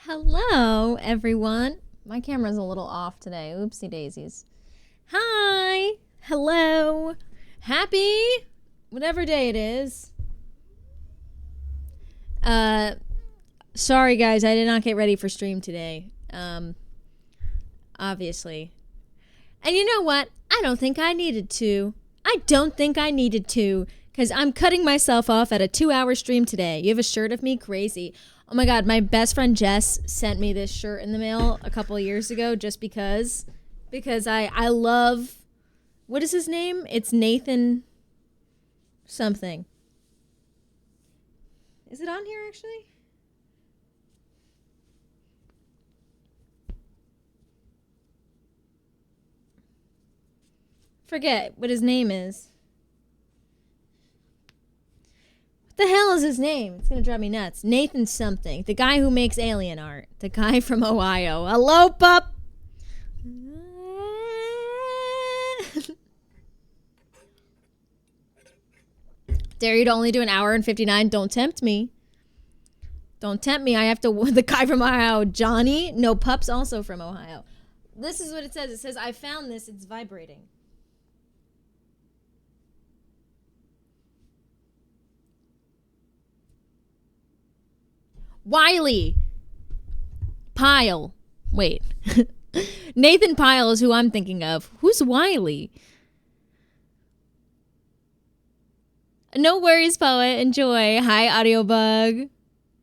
Hello, everyone. My camera's a little off today. Oopsie daisies. Hi. Hello. Happy whatever day it is. Sorry guys, I did not get ready for stream today. Obviously. And you know what? I don't think I needed to. Because I'm cutting myself off at a 2-hour stream today. You have a shirt of me? Crazy. Oh my god, my best friend Jess sent me this shirt in the mail a couple of years ago just because I love, what is his name? It's Nathan something. Is it on here actually? Forget what his name is. What the hell is his name? It's gonna drive me nuts. Nathan something. The guy who makes alien art. The guy from Ohio. Hello, pup! Dare you to only do an hour and 59? Don't tempt me. Don't tempt me. I have to... The guy from Ohio. Johnny? No, Pup's also from Ohio. This is what it says. It says, I found this. It's vibrating. Wiley. Pyle. Wait. Nathan Pyle is who I'm thinking of. Who's Wiley? No worries, poet. Enjoy. Hi, Audiobug.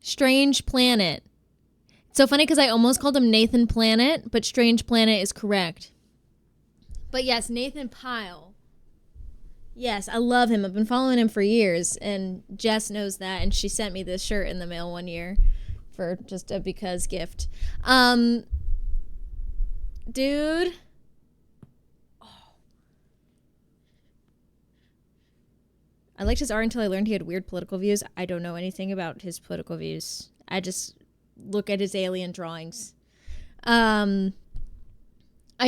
Strange Planet. It's so funny because I almost called him Nathan Planet, but Strange Planet is correct. But yes, Nathan Pyle. Yes, I love him. I've been following him for years, and Jess knows that, and she sent me this shirt in the mail one year for just a because gift. Dude. I liked his art until I learned he had weird political views. I don't know anything about his political views. I just look at his alien drawings. I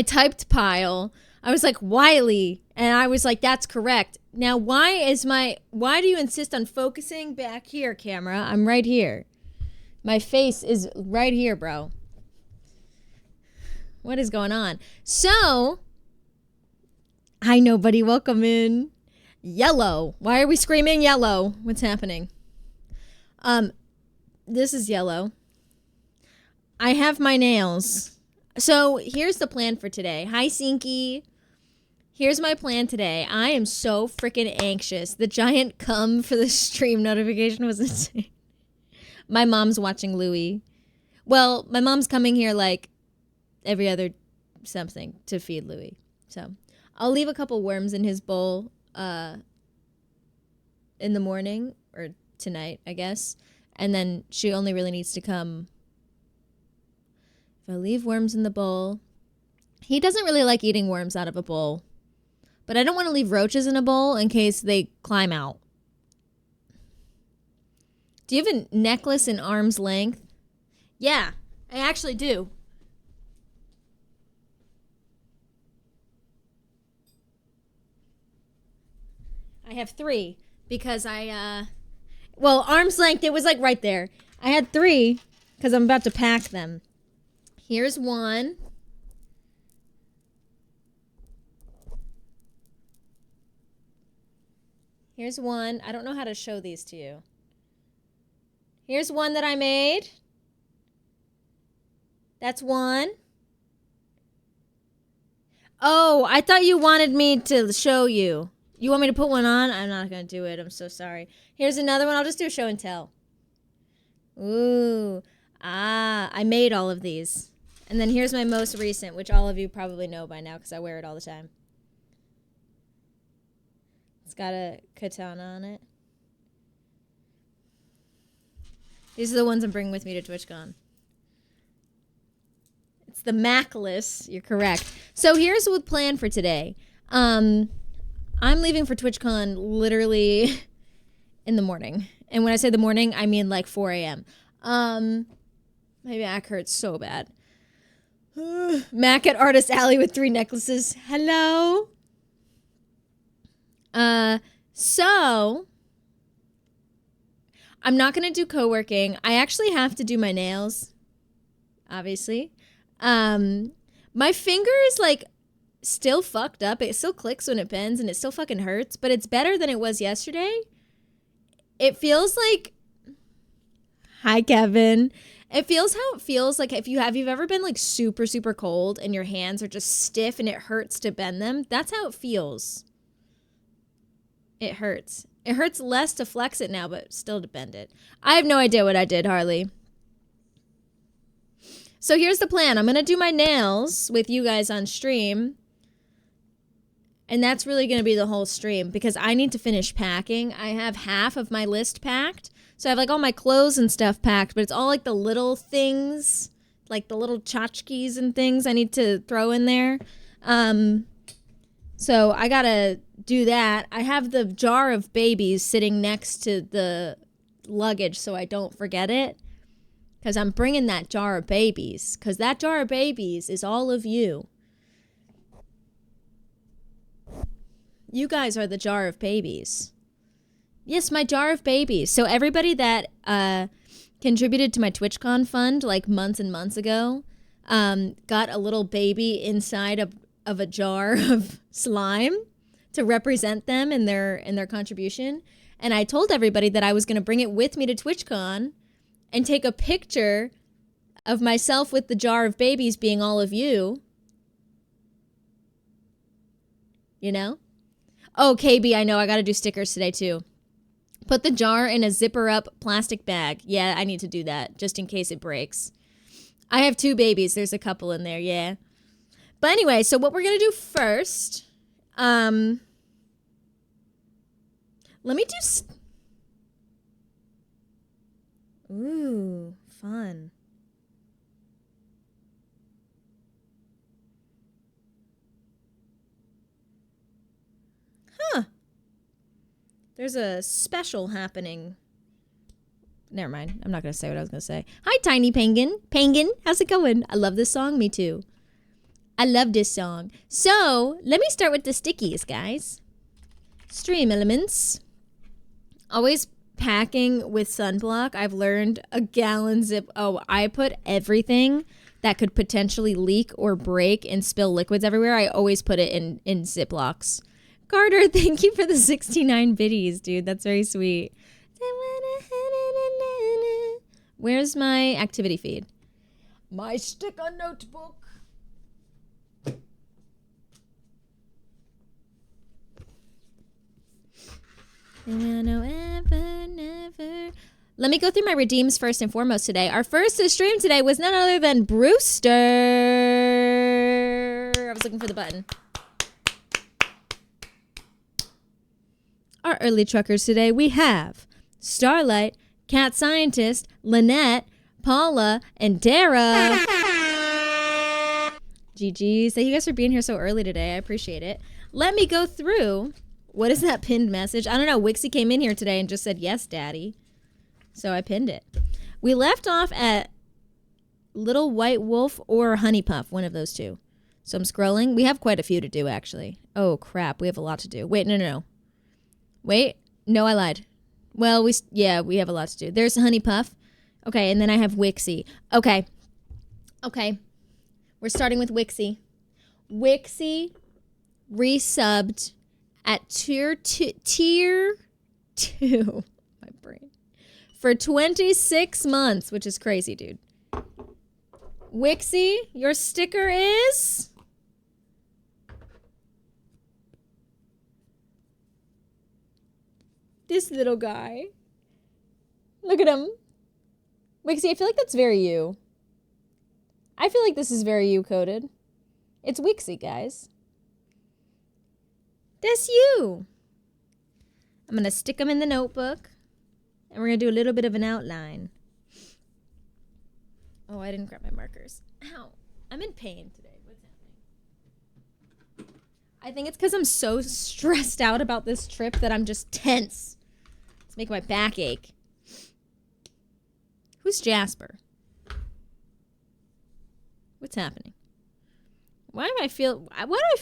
typed Pyle. I was like, Wiley. And I was like, that's correct. Now, why do you insist on focusing back here, camera? I'm right here. My face is right here, bro. What is going on? So, hi, nobody. Welcome in. Yellow. Why are we screaming yellow? What's happening? This is yellow. I have my nails. So here's the plan for today. Hi, Sinky. Here's my plan today. I am so freaking anxious. The giant come for the stream notification was insane. My mom's watching Louie. Well, my mom's coming here like every other something to feed Louie. So I'll leave a couple worms in his bowl in the morning or tonight, I guess. And then she only really needs to come. If I leave worms in the bowl, he doesn't really like eating worms out of a bowl. But I don't want to leave roaches in a bowl in case they climb out. Do you have a necklace in arm's length? Yeah, I actually do. I have 3 because well, arm's length, it was like right there. I had 3 because I'm about to pack them. Here's one. Here's one. I don't know how to show these to you. Here's one that I made. That's one. Oh, I thought you wanted me to show you. You want me to put one on? I'm not going to do it. I'm so sorry. Here's another one. I'll just do a show and tell. Ooh. I made all of these. And then here's my most recent, which all of you probably know by now because I wear it all the time. It's got a katana on it. These are the ones I'm bringing with me to TWITCHCON. It's the Macless. You're correct. So here's the plan for today. I'm leaving for TWITCHCON literally in the morning. And when I say the morning, I mean like 4 a.m. My back hurts so bad. Mac at Artist Alley with 3 necklaces. Hello. So I'm not going to do co-working. I actually have to do my nails obviously. My finger is like still fucked up. It still clicks when it bends and it still fucking hurts, but it's better than it was yesterday. It feels like, hi Kevin. It feels how it feels like if you've ever been like super, super cold and your hands are just stiff and it hurts to bend them. That's how it feels. It hurts. It hurts less to flex it now, but still to bend it. I have no idea what I did, Harley. So here's the plan. I'm going to do my nails with you guys on stream. And that's really going to be the whole stream because I need to finish packing. I have half of my list packed. So I have like all my clothes and stuff packed, but it's all like the little things, like the little tchotchkes and things I need to throw in there. So I got to do that. I have the jar of babies sitting next to the luggage so I don't forget it. Because I'm bringing that jar of babies. Because that jar of babies is all of you. You guys are the jar of babies. Yes, my jar of babies. So everybody that contributed to my TWITCHCON fund like months and months ago got a little baby inside of a jar of slime to represent them in their contribution. And I told everybody that I was going to bring it with me to TWITCHCON and take a picture of myself with the jar of babies being all of you. You know? Oh, KB, I know. I got to do stickers today, too. Put the jar in a zipper-up plastic bag. Yeah, I need to do that, just in case it breaks. I have 2 babies. There's a couple in there, yeah. But anyway, so what we're going to do first... let me do... Ooh, fun. Huh. There's a special happening. Never mind. I'm not going to say what I was going to say. Hi, Tiny Penguin. Penguin, how's it going? I love this song. Me too. I love this song. So, let me start with the stickies, guys. Stream elements. Always packing with sunblock. I've learned a gallon zip. Oh, I put everything that could potentially leak or break and spill liquids everywhere. I always put it in Ziplocs. Carter, thank you for the 69 biddies, dude. That's very sweet. Where's my activity feed? My sticker notebook. Never. Let me go through my redeems first and foremost today. Our first to stream today was none other than Brewster. I was looking for the button. Our early truckers today, we have Starlight, Cat Scientist, Lynette, Paula, and Dara. GG's. Thank you guys for being here so early today. I appreciate it. Let me go through. What is that pinned message? I don't know. Wixie came in here today and just said, yes, Daddy. So I pinned it. We left off at Little White Wolf or Honey Puff, one of those two. So I'm scrolling. We have quite a few to do, actually. Oh, crap. We have a lot to do. Wait, no. Wait. No, I lied. Well, we have a lot to do. There's Honey Puff. Okay, and then I have Wixie. Okay. We're starting with Wixie. Wixie resubbed at tier 2. My brain. For 26 months, which is crazy, dude. Wixie, your sticker is... this little guy. Look at him. Wixie, I feel like that's very you. I feel like this is very you coded. It's Wixie, guys. That's you. I'm going to stick them in the notebook. And we're going to do a little bit of an outline. Oh, I didn't grab my markers. Ow. I'm in pain today. What's happening? I think it's because I'm so stressed out about this trip that I'm just tense. It's making my back ache. Who's Jasper? What's happening? Why do I feel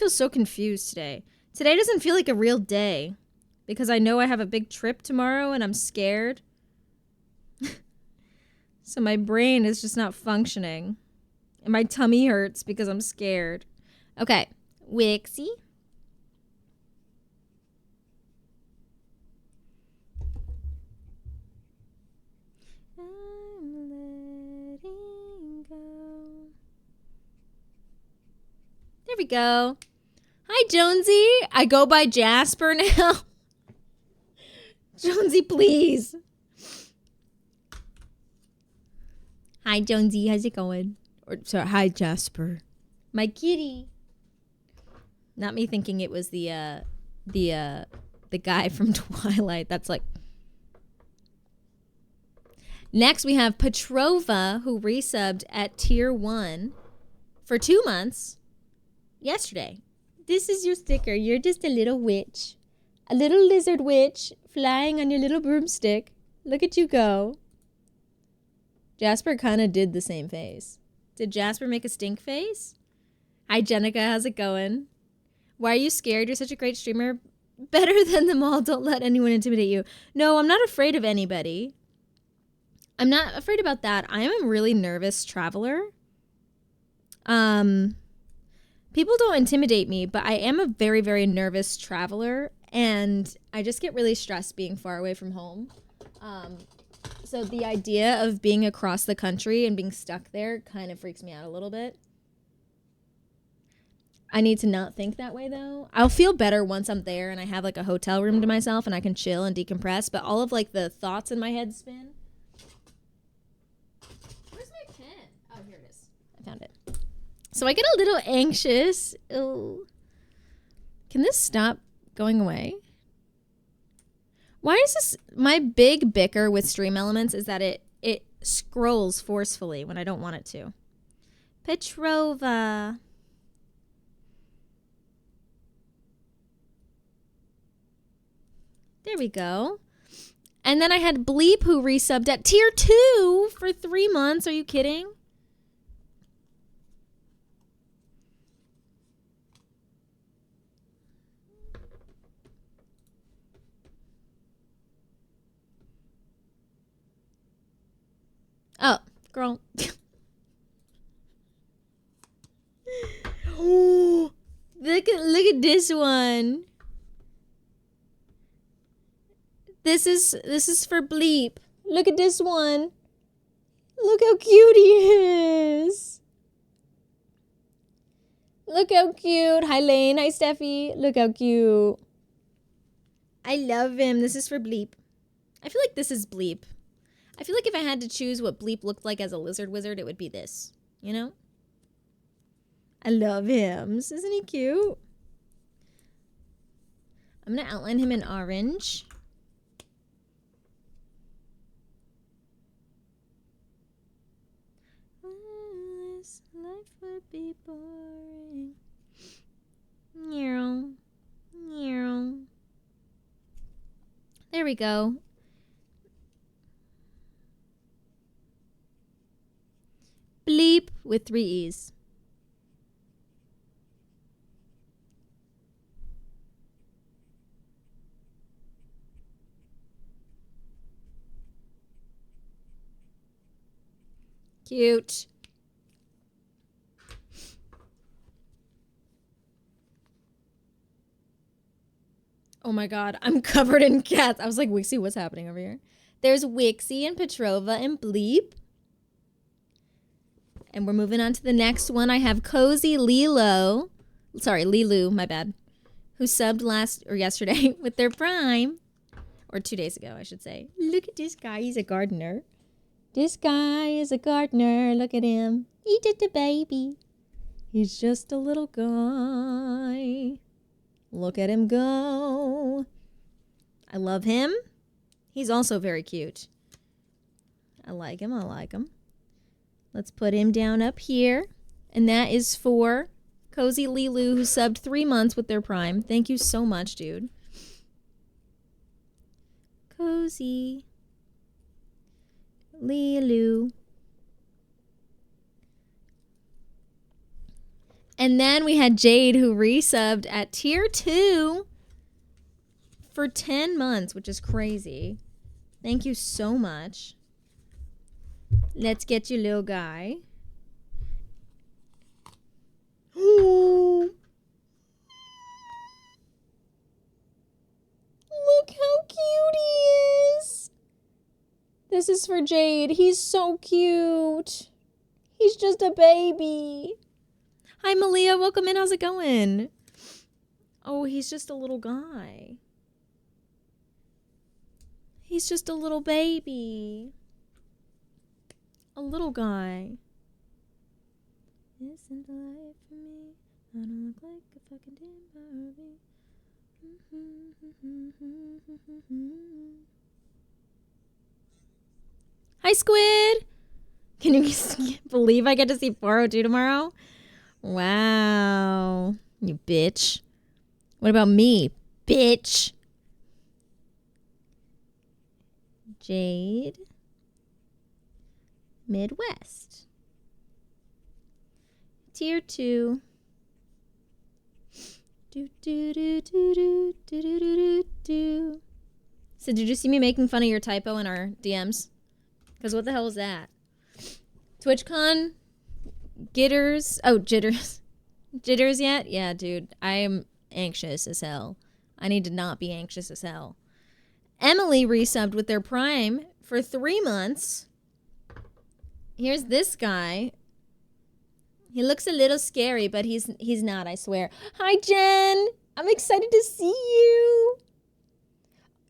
so confused today? Today doesn't feel like a real day because I know I have a big trip tomorrow and I'm scared. So my brain is just not functioning. And my tummy hurts because I'm scared. Okay. Wixie. I'm letting go. There we go. Hi, Jonesy. I go by Jasper now. Jonesy, please. Hi, Jonesy. How's it going? Or sorry, hi, Jasper. My kitty. Not me thinking it was the guy from Twilight. That's like. Next, we have Petrova, who resubbed at tier 1 for 2 months yesterday. This is your sticker. You're just a little witch. A little lizard witch flying on your little broomstick. Look at you go. Jasper kind of did the same face. Did Jasper make a stink face? Hi, Jenica. How's it going? Why are you scared? You're such a great streamer. Better than them all. Don't let anyone intimidate you. No, I'm not afraid of anybody. I'm not afraid about that. I am a really nervous traveler. People don't intimidate me, but I am a very, very nervous traveler, and I just get really stressed being far away from home. So the idea of being across the country and being stuck there kind of freaks me out a little bit. I need to not think that way, though. I'll feel better once I'm there and I have like a hotel room to myself and I can chill and decompress, but all of like the thoughts in my head spin. Where's my pen? Oh, here it is. I found it. So I get a little anxious. Ooh. Can this stop going away? Why is this? My big bicker with Stream Elements is that it scrolls forcefully when I don't want it to. Petrova. There we go. And then I had Bleep, who resubbed at tier 2 for 3 months. Are you kidding? Oh, girl. Oh, look at this one. This is for Bleep. Look at this one. Look how cute he is. Look how cute. Hi, Lane. Hi, Steffi. Look how cute. I love him. This is for Bleep. I feel like this is Bleep. I feel like if I had to choose what Bleep looked like as a lizard wizard, it would be this. You know? I love him. Isn't he cute? I'm going to outline him in orange. This life would be boring. Meow. Meow. There we go. Bleep with 3 E's. Cute. Oh my god, I'm covered in cats. I was like, Wixie, what's happening over here? There's Wixie and Petrova and Bleep. And we're moving on to the next one. I have Cozy Lilo. Sorry, Lilu, my bad. Who subbed yesterday with their Prime. Or 2 days ago, I should say. Look at this guy. He's a gardener. This guy is a gardener. Look at him. He did the baby. He's just a little guy. Look at him go. I love him. He's also very cute. I like him. I like him. Let's put him down up here. And that is for Cozy Lilu, who subbed 3 months with their Prime. Thank you so much, dude. Cozy Lilu. And then we had Jade, who resubbed at tier 2 for 10 months, which is crazy. Thank you so much. Let's get you, little guy. Look how cute he is. This is for Jade. He's so cute. He's just a baby. Hi, Malia. Welcome in. How's it going? Oh, he's just a little guy. He's just a little baby. A little guy. Isn't life for me? I don't look like a fucking damn Barbie. Hi, Squid. Can you believe I get to see 402 tomorrow? Wow. You bitch. What about me, bitch? Jade. Midwest. Tier 2. Do, do, do, do, do, do, do, do, do. So did you see me making fun of your typo in our DMs? Because what the hell is that? TwitchCon? Jitters? Oh, jitters. Jitters yet? Yeah, dude. I am anxious as hell. I need to not be anxious as hell. Emily resubbed with their Prime for 3 months. Here's this guy. He looks a little scary, but he's not, I swear. Hi, Jen. I'm excited to see you.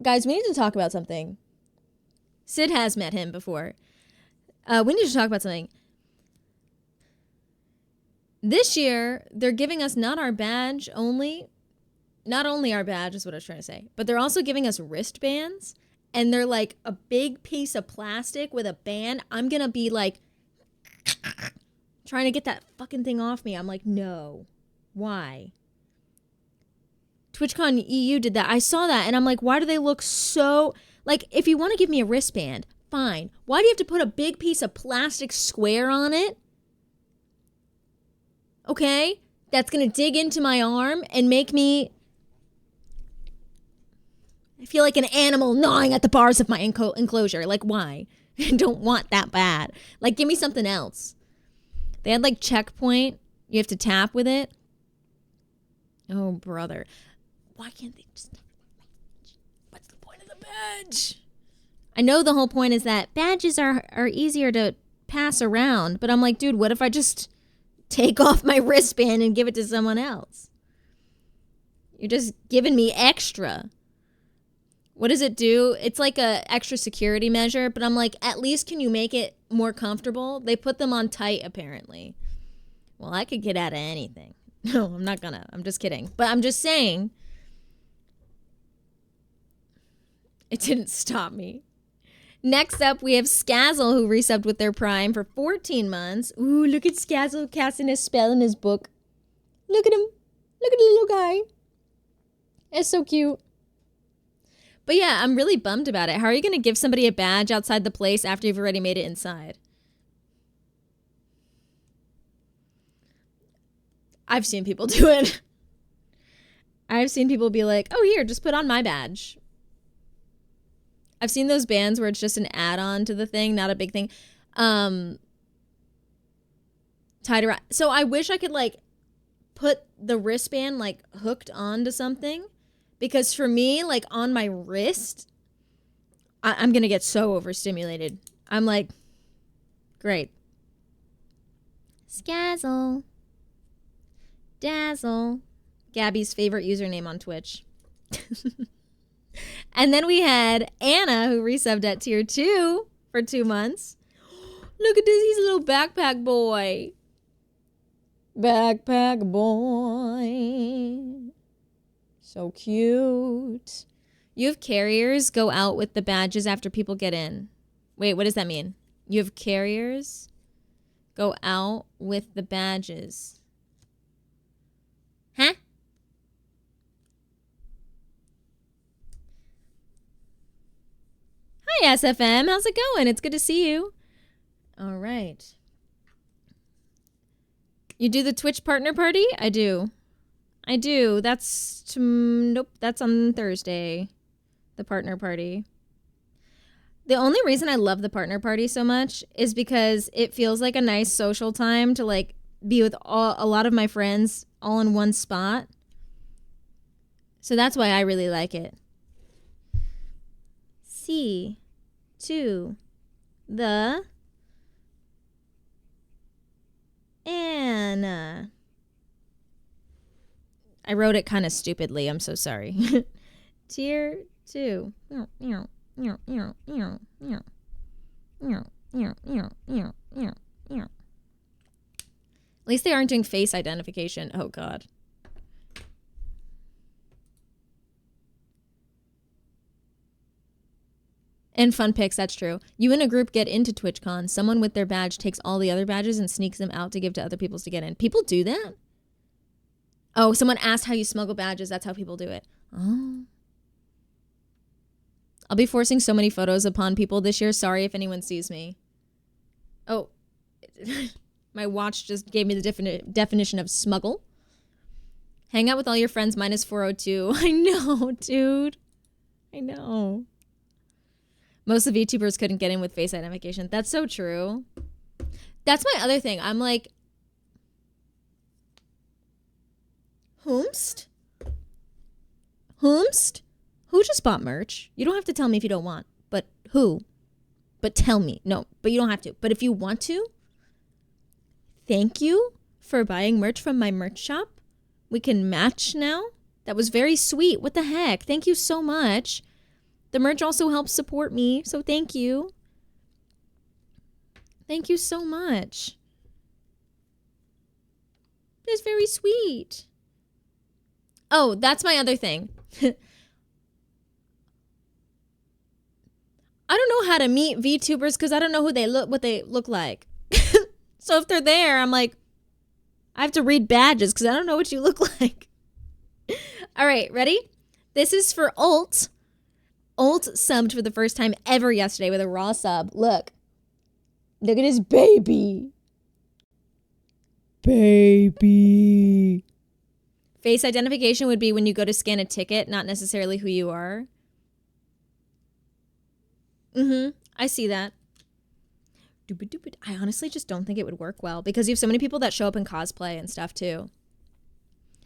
Guys, we need to talk about something. Sid has met him before. We need to talk about something. This year, they're giving us not our badge only. Not only our badge is what I was trying to say, but they're also giving us wristbands. And they're like a big piece of plastic with a band. I'm going to be like trying to get that fucking thing off me. I'm like, no. Why? TwitchCon EU did that. I saw that and I'm like, why do they look so... Like, if you want to give me a wristband, fine. Why do you have to put a big piece of plastic square on it? Okay? That's going to dig into my arm and make me... I feel like an animal gnawing at the bars of my enclosure. Like, why? I don't want that bad. Like, give me something else. They had, like, checkpoint. You have to tap with it. Oh, brother. Why can't they just... What's the point of the badge? I know the whole point is that badges are easier to pass around. But I'm like, dude, what if I just take off my wristband and give it to someone else? You're just giving me extra. What does it do? It's like a extra security measure, but I'm like, at least can you make it more comfortable? They put them on tight, apparently. Well, I could get out of anything. No, I'm not gonna. I'm just kidding. But I'm just saying, it didn't stop me. Next up, we have Skazzle, who resubbed with their Prime for 14 months. Ooh, look at Skazzle casting a spell in his book. Look at him. Look at the little guy. It's so cute. But yeah, I'm really bummed about it. How are you going to give somebody a badge outside the place after you've already made it inside? I've seen people do it. I've seen people be like, oh, here, just put on my badge. I've seen those bands where it's just an add-on to the thing, not a big thing. Tied around. So I wish I could, like, put the wristband, like, hooked onto something. Because for me, like, on my wrist, I'm going to get so overstimulated. I'm like, great. Skazzle. Dazzle. Gabby's favorite username on Twitch. And then we had Anna, who resubbed at tier 2 for 2 months. Look at this. He's a little backpack boy. Backpack boy. So cute. You have carriers go out with the badges after people get in. Wait, what does that mean? You have carriers go out with the badges. Huh? Hi, SFM. How's it going? It's good to see you. All right. You do the Twitch partner party? I do. I do. That's... nope, that's on Thursday. The partner party. The only reason I love the partner party so much is because it feels like a nice social time to, like, be with a lot of my friends all in one spot. So that's why I really like it. C to the N. I wrote it kind of stupidly. I'm so sorry. Tier 2. At least they aren't doing face identification. Oh, God. And fun pics, that's true. You and a group get into TwitchCon. Someone with their badge takes all the other badges and sneaks them out to give to other people to get in. People do that? Oh, someone asked how you smuggle badges. That's how people do it. Oh. I'll be forcing so many photos upon people this year. Sorry if anyone sees me. Oh. My watch just gave me the definition of smuggle. Hang out with all your friends minus 402. I know, dude. I know. Most of VTubers couldn't get in with face identification. That's so true. That's my other thing. I'm like, Whomst? Who just bought merch? You don't have to tell me if you don't want. But who? But tell me. No, but you don't have to. But if you want to, thank you for buying merch from my merch shop. We can match now. That was very sweet. What the heck? Thank you so much. The merch also helps support me, so thank you. Thank you so much. That's very sweet. Oh, that's my other thing. I don't know how to meet VTubers because I don't know what they look like. So if they're there, I'm like, I have to read badges because I don't know what you look like. All right, ready? This is for Ult. Ult subbed for the first time ever yesterday with a raw sub. Look. Look at his baby. Baby. Face identification would be when you go to scan a ticket, not necessarily who you are. I see that. I honestly just don't think it would work well because you have so many people that show up in cosplay and stuff too.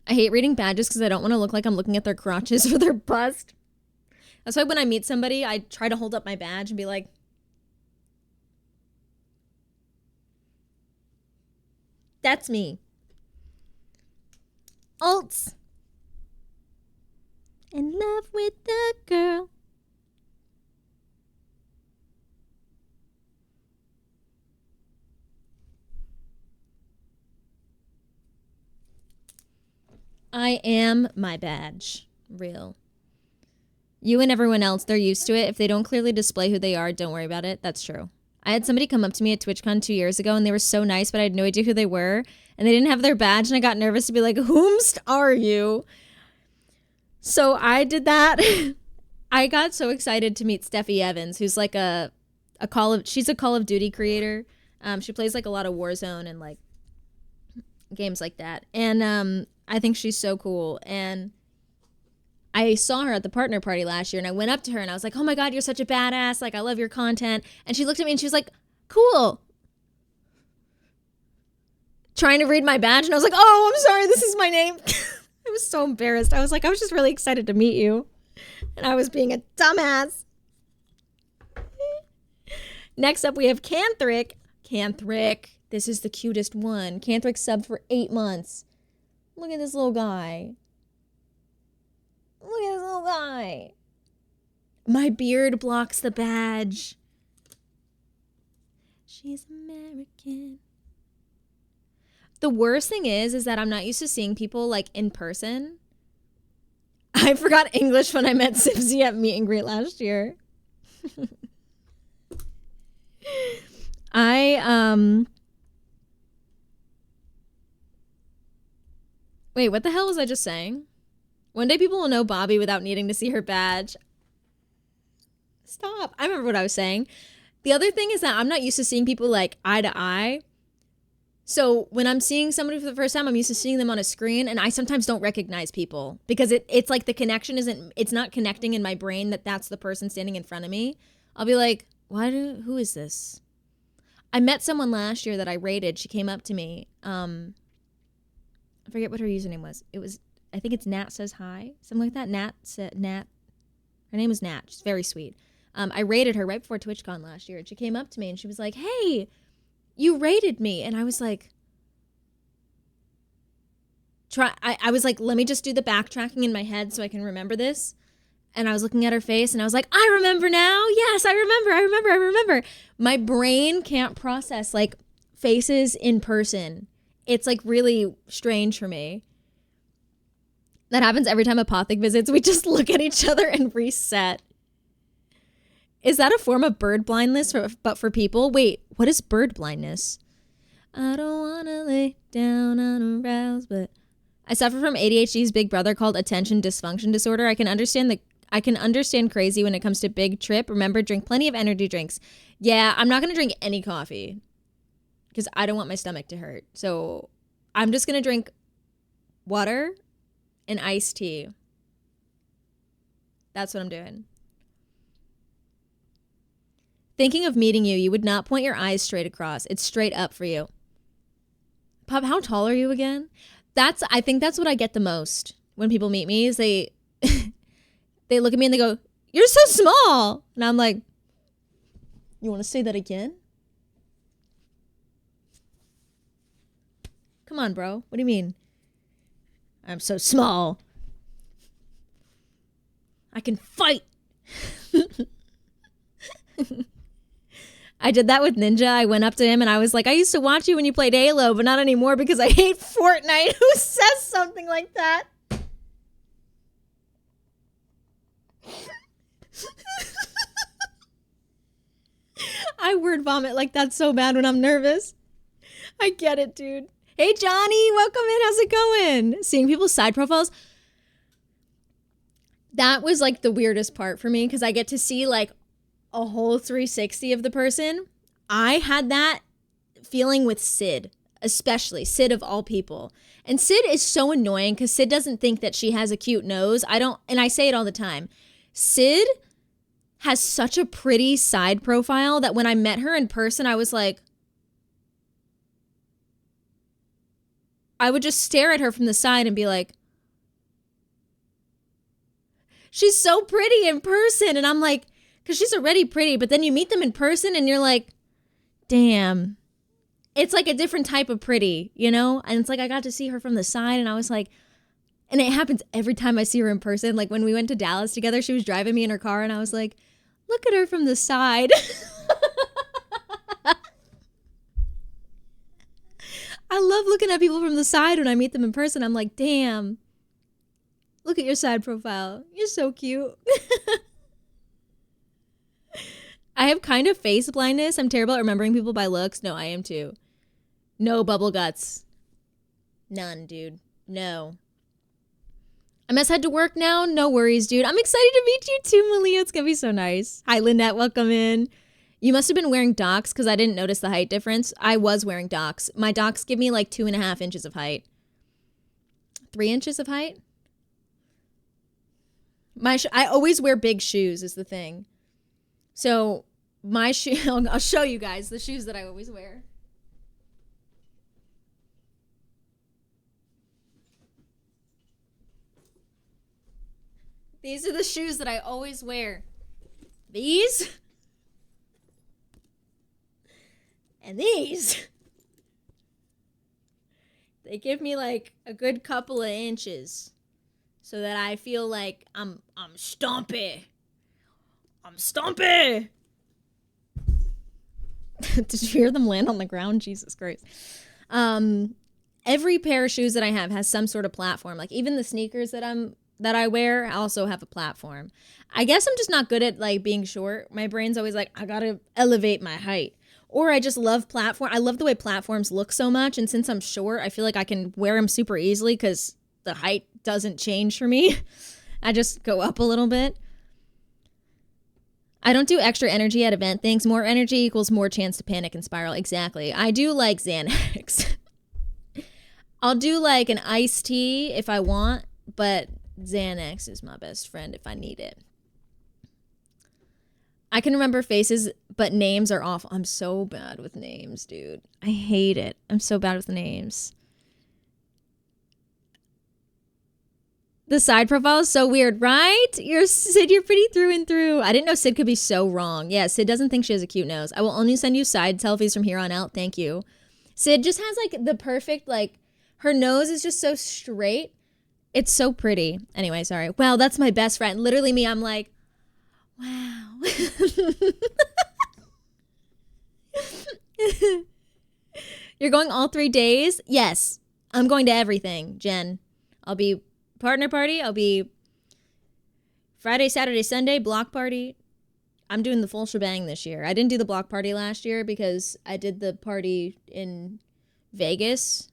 I hate reading badges because I don't want to look like I'm looking at their crotches or their bust. That's why when I meet somebody, I try to hold up my badge and be like, that's me. Alts. In love with the girl. I am my badge. Real. You and everyone else, they're used to it. If they don't clearly display who they are, don't worry about it. That's true. I had somebody come up to me at TwitchCon 2 years ago, and they were so nice, but I had no idea who they were. And they didn't have their badge, and I got nervous to be like, whomst are you? So I did that. I got so excited to meet Steffi Evans, who's like she's a Call of Duty creator. She plays like a lot of Warzone and like games like that. And I think she's so cool. And I saw her at the partner party last year, and I went up to her and I was like, oh my God, you're such a badass. Like, I love your content. And she looked at me and she was like, cool. Trying to read my badge. And I was like, oh, I'm sorry. This is my name. I was so embarrassed. I was like, I was just really excited to meet you. And I was being a dumbass. Next up, we have Canthric. Canthric. This is the cutest one. Canthric subbed for 8 months. Look at this little guy. Look at this little guy. My beard blocks the badge. She's American. The worst thing is that I'm not used to seeing people like in person. I forgot English when I met Sipsy at meet and greet last year. Wait, what the hell was I just saying? One day people will know Bobby without needing to see her badge. Stop. I remember what I was saying. The other thing is that I'm not used to seeing people like eye to eye. So when I'm seeing somebody for the first time, I'm used to seeing them on a screen, and I sometimes don't recognize people because it's like the connection it's not connecting in my brain that that's the person standing in front of me. I'll be like, who is this? I met someone last year that I rated. She came up to me. I forget what her username was. I think it's Nat Says Hi, something like that. Nat. Her name was Nat. She's very sweet. I rated her right before TwitchCon last year. And she came up to me and she was like, hey, you rated me. And I was like, I was like, let me just do the backtracking in my head so I can remember this. And I was looking at her face and I was like, I remember now. Yes, I remember. My brain can't process like faces in person. It's like really strange for me. That happens every time Apothic visits. We just look at each other and reset. Is that a form of bird blindness but for people? Wait, what is bird blindness? I don't want to lay down on a rouse, but I suffer from ADHD's big brother called attention dysfunction disorder. I can understand crazy when it comes to big trip. Remember, drink plenty of energy drinks. Yeah, I'm not going to drink any coffee because I don't want my stomach to hurt. So I'm just going to drink water and iced tea. That's what I'm doing. Thinking of meeting you, you would not point your eyes straight across. It's straight up for you. Pop, how tall are you again? I think that's what I get the most when people meet me is they look at me and they go, you're so small. And I'm like, you want to say that again? Come on, bro. What do you mean? I'm so small. I can fight. I did that with Ninja. I went up to him and I was like, I used to watch you when you played Halo, but not anymore because I hate Fortnite. Who says something like that? I word vomit like that so bad when I'm nervous. I get it, dude. Hey, Johnny, welcome in. How's it going? Seeing people's side profiles. That was like the weirdest part for me because I get to see like a whole 360 of the person. I had that feeling with Sid, especially Sid of all people. And Sid is so annoying because Sid doesn't think that she has a cute nose. And I say it all the time. Sid has such a pretty side profile that when I met her in person, I was like, I would just stare at her from the side and be like, she's so pretty in person. And I'm like, because she's already pretty, but then you meet them in person and you're like, damn. It's like a different type of pretty, you know? And it's like I got to see her from the side and I was like, and it happens every time I see her in person. Like when we went to Dallas together, she was driving me in her car and I was like, look at her from the side. I love looking at people from the side when I meet them in person. I'm like, damn, look at your side profile. You're so cute. I have kind of face blindness. I'm terrible at remembering people by looks. No, I am too. No bubble guts. None, dude. No. I must head to work now. No worries, dude. I'm excited to meet you too, Malia. It's going to be so nice. Hi, Lynette. Welcome in. You must have been wearing docs because I didn't notice the height difference. I was wearing docs. My docs give me like 2.5 inches of height. 3 inches of height? I always wear big shoes is the thing. So my shoe, I'll show you guys the shoes that I always wear. These are the shoes that I always wear. These. And these. They give me like a good couple of inches so that I feel like I'm stompy. I'm stompy. Did you hear them land on the ground? Jesus Christ. Every pair of shoes that I have has some sort of platform. Like even the sneakers that I wear also have a platform. I guess I'm just not good at like being short. My brain's always like, I gotta elevate my height. Or I just love platform. I love the way platforms look so much. And since I'm short, I feel like I can wear them super easily because the height doesn't change for me. I just go up a little bit. I don't do extra energy at event things. More energy equals more chance to panic and spiral. Exactly. I do like Xanax. I'll do like an iced tea if I want, but Xanax is my best friend if I need it. I can remember faces, but names are awful. I'm so bad with names, dude. I hate it. I'm so bad with names. The side profile is so weird, right? Sid, you're pretty through and through. I didn't know Sid could be so wrong. Yeah, Sid doesn't think she has a cute nose. I will only send you side selfies from here on out. Thank you. Sid just has like the perfect, like, her nose is just so straight. It's so pretty. Anyway, sorry. Wow, that's my best friend. Literally me, I'm like, wow. You're going all 3 days? Yes. I'm going to everything, Jen. I'll be partner party. I'll be Friday, Saturday, Sunday, block party. I'm doing the full shebang this year. I didn't do the block party last year because I did the party in Vegas.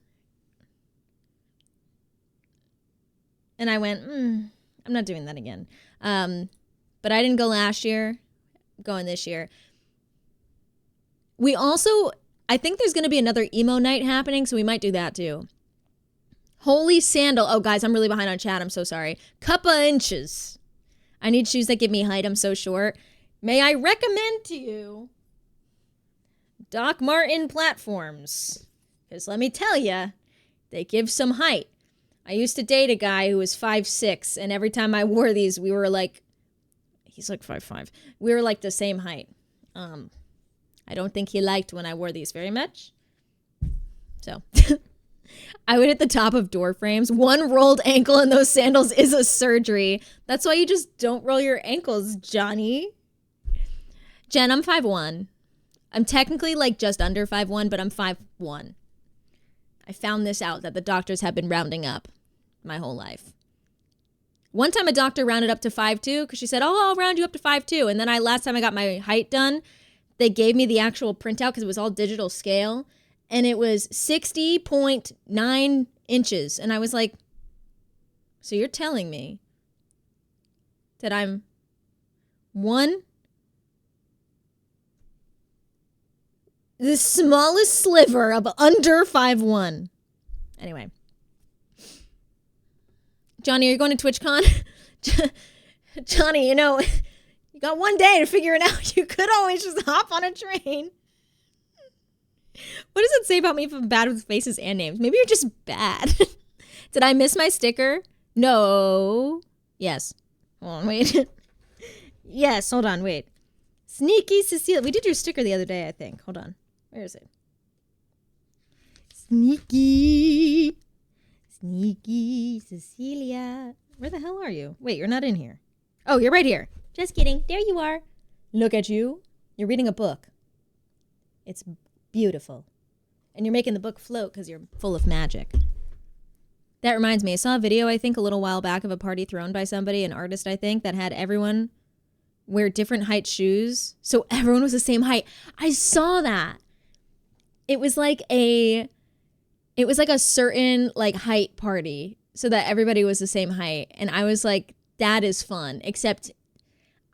And I went, I'm not doing that again. But I didn't go last year. I'm going this year. We also, I think there's going to be another emo night happening, so we might do that too. Holy sandal. Oh, guys, I'm really behind on chat. I'm so sorry. Cuppa inches. I need shoes that give me height. I'm so short. May I recommend to you Doc Martin platforms? Because let me tell you, they give some height. I used to date a guy who was 5'6", and every time I wore these, we were like, he's like 5'5". We were like the same height. I don't think he liked when I wore these very much. So... I would hit the top of door frames. One rolled ankle in those sandals is a surgery. That's why you just don't roll your ankles, Johnny. Jen, I'm 5'1". I'm technically like just under 5'1", but I'm 5'1". I found this out that the doctors have been rounding up my whole life. One time a doctor rounded up to 5'2" because she said, oh, I'll round you up to 5'2". And then last time I got my height done, they gave me the actual printout because it was all digital scale. And it was 60.9 inches. And I was like, so you're telling me that I'm the smallest sliver of under 5'1". Anyway. Johnny, are you going to TWITCHCON? Johnny, you got one day to figure it out. You could always just hop on a train. What does it say about me if I'm bad with faces and names? Maybe you're just bad. Did I miss my sticker? No. Yes. Hold on, wait. Yes, hold on, wait. Sneaky Cecilia. We did your sticker the other day, I think. Hold on. Where is it? Sneaky Cecilia. Where the hell are you? Wait, you're not in here. Oh, you're right here. Just kidding. There you are. Look at you. You're reading a book. It's beautiful. And you're making the book float because you're full of magic. That reminds me, I saw a video, I think, a little while back of a party thrown by somebody, an artist, I think, that had everyone wear different height shoes. So everyone was the same height. I saw that. It was like a certain like height party so that everybody was the same height. And I was like, that is fun. Except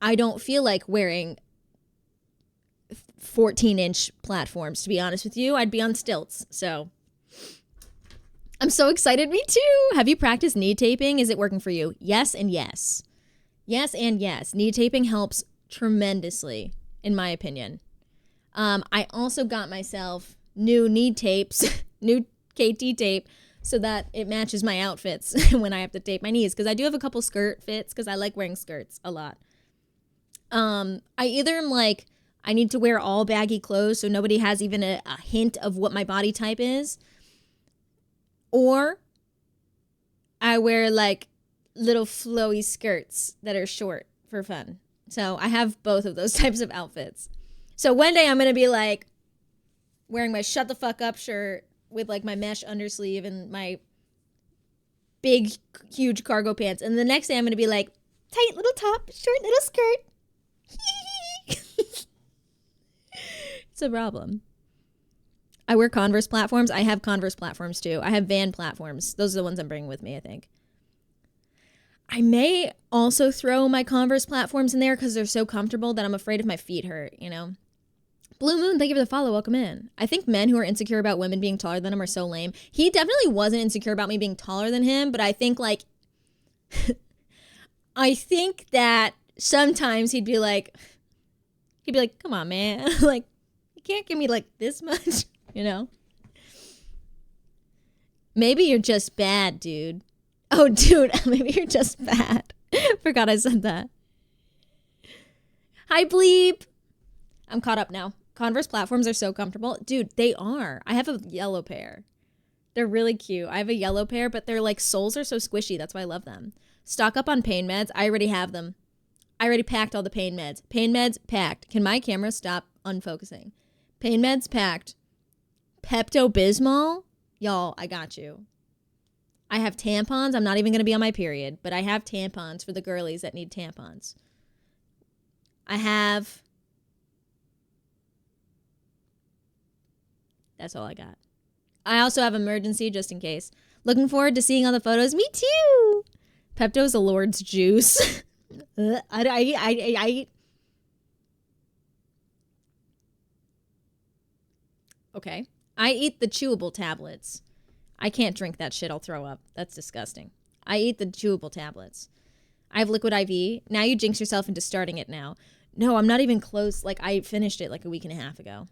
I don't feel like wearing 14-inch platforms, to be honest with you. I'd be on stilts. So I'm so excited. Me too. Have you practiced knee taping? Is it working for you? Yes and yes. Yes and yes. Knee taping helps tremendously, in my opinion. I also got myself new knee tapes, new KT tape, so that it matches my outfits when I have to tape my knees. Because I do have a couple skirt fits because I like wearing skirts a lot. I either am like, I need to wear all baggy clothes so nobody has even a hint of what my body type is. Or I wear like little flowy skirts that are short for fun. So I have both of those types of outfits. So one day I'm going to be like wearing my shut the fuck up shirt with like my mesh undersleeve and my big, huge cargo pants. And the next day I'm going to be like tight little top, short little skirt. It's a problem. I wear Converse platforms. I have Converse platforms too. I have Van platforms. Those are the ones I'm bringing with me, I think. I may also throw my Converse platforms in there because they're so comfortable that I'm afraid if my feet hurt, Blue Moon, thank you for the follow. Welcome in. I think men who are insecure about women being taller than him are so lame. He definitely wasn't insecure about me being taller than him, but I think I think that sometimes he'd be like, come on, man. Like, you can't give me like this much, Maybe you're just bad, dude. Oh, dude, maybe you're just fat. Forgot I said that. Hi, Bleep. I'm caught up now. Converse platforms are so comfortable. Dude, they are. I have a yellow pair. They're really cute. I have a yellow pair, but their like soles are so squishy. That's why I love them. Stock up on pain meds. I already have them. I already packed all the pain meds. Pain meds packed. Can my camera stop unfocusing? Pain meds packed. Pepto-Bismol? Y'all, I got you. I have tampons. I'm not even going to be on my period, but I have tampons for the girlies that need tampons. I have... That's all I got. I also have emergency just in case. Looking forward to seeing all the photos. Me too. Pepto's the Lord's juice. Okay. I eat the chewable tablets. I can't drink that shit. I'll throw up. That's disgusting. I eat the chewable tablets. I have liquid IV. Now you jinx yourself into starting it now. No, I'm not even close. Like, I finished it like a week and a half ago.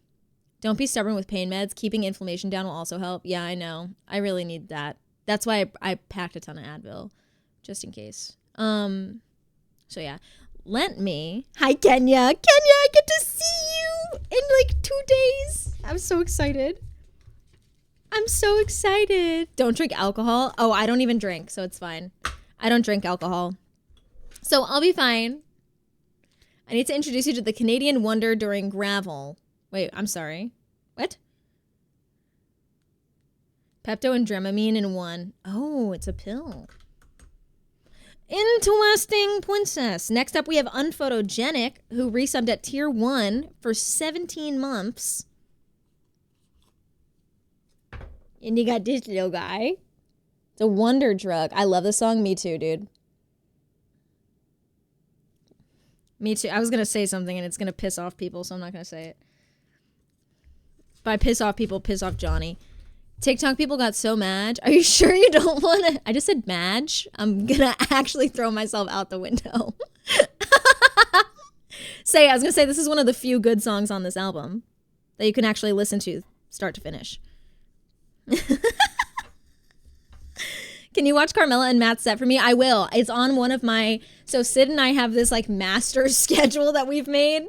Don't be stubborn with pain meds. Keeping inflammation down will also help. Yeah, I know. I really need that. That's why I packed a ton of Advil, just in case. So yeah. Hi, Kenya. Kenya, I get to see you in like 2 days. I'm so excited. I'm so excited. Don't drink alcohol. Oh, I don't even drink, so it's fine. I don't drink alcohol. So I'll be fine. I need to introduce you to the Canadian Wonder during Gravel. Wait, I'm sorry. What? Pepto and Dramamine in one. Oh, it's a pill. Interesting, princess. Next up, we have Unphotogenic, who resubbed at tier 1 for 17 months. And you got this little guy. It's a wonder drug. I love the song. Me too, dude. Me too. I was going to say something and it's going to piss off people, so I'm not going to say it. By piss off people, piss off Johnny. TikTok people got so mad. Are you sure you don't want to? I just said madge. I'm going to actually throw myself out the window. I was going to say this is one of the few good songs on this album that you can actually listen to start to finish. Can you watch Carmela and Matt's set for me? I will. It's on one of my... So Sid and I have this like master schedule that we've made.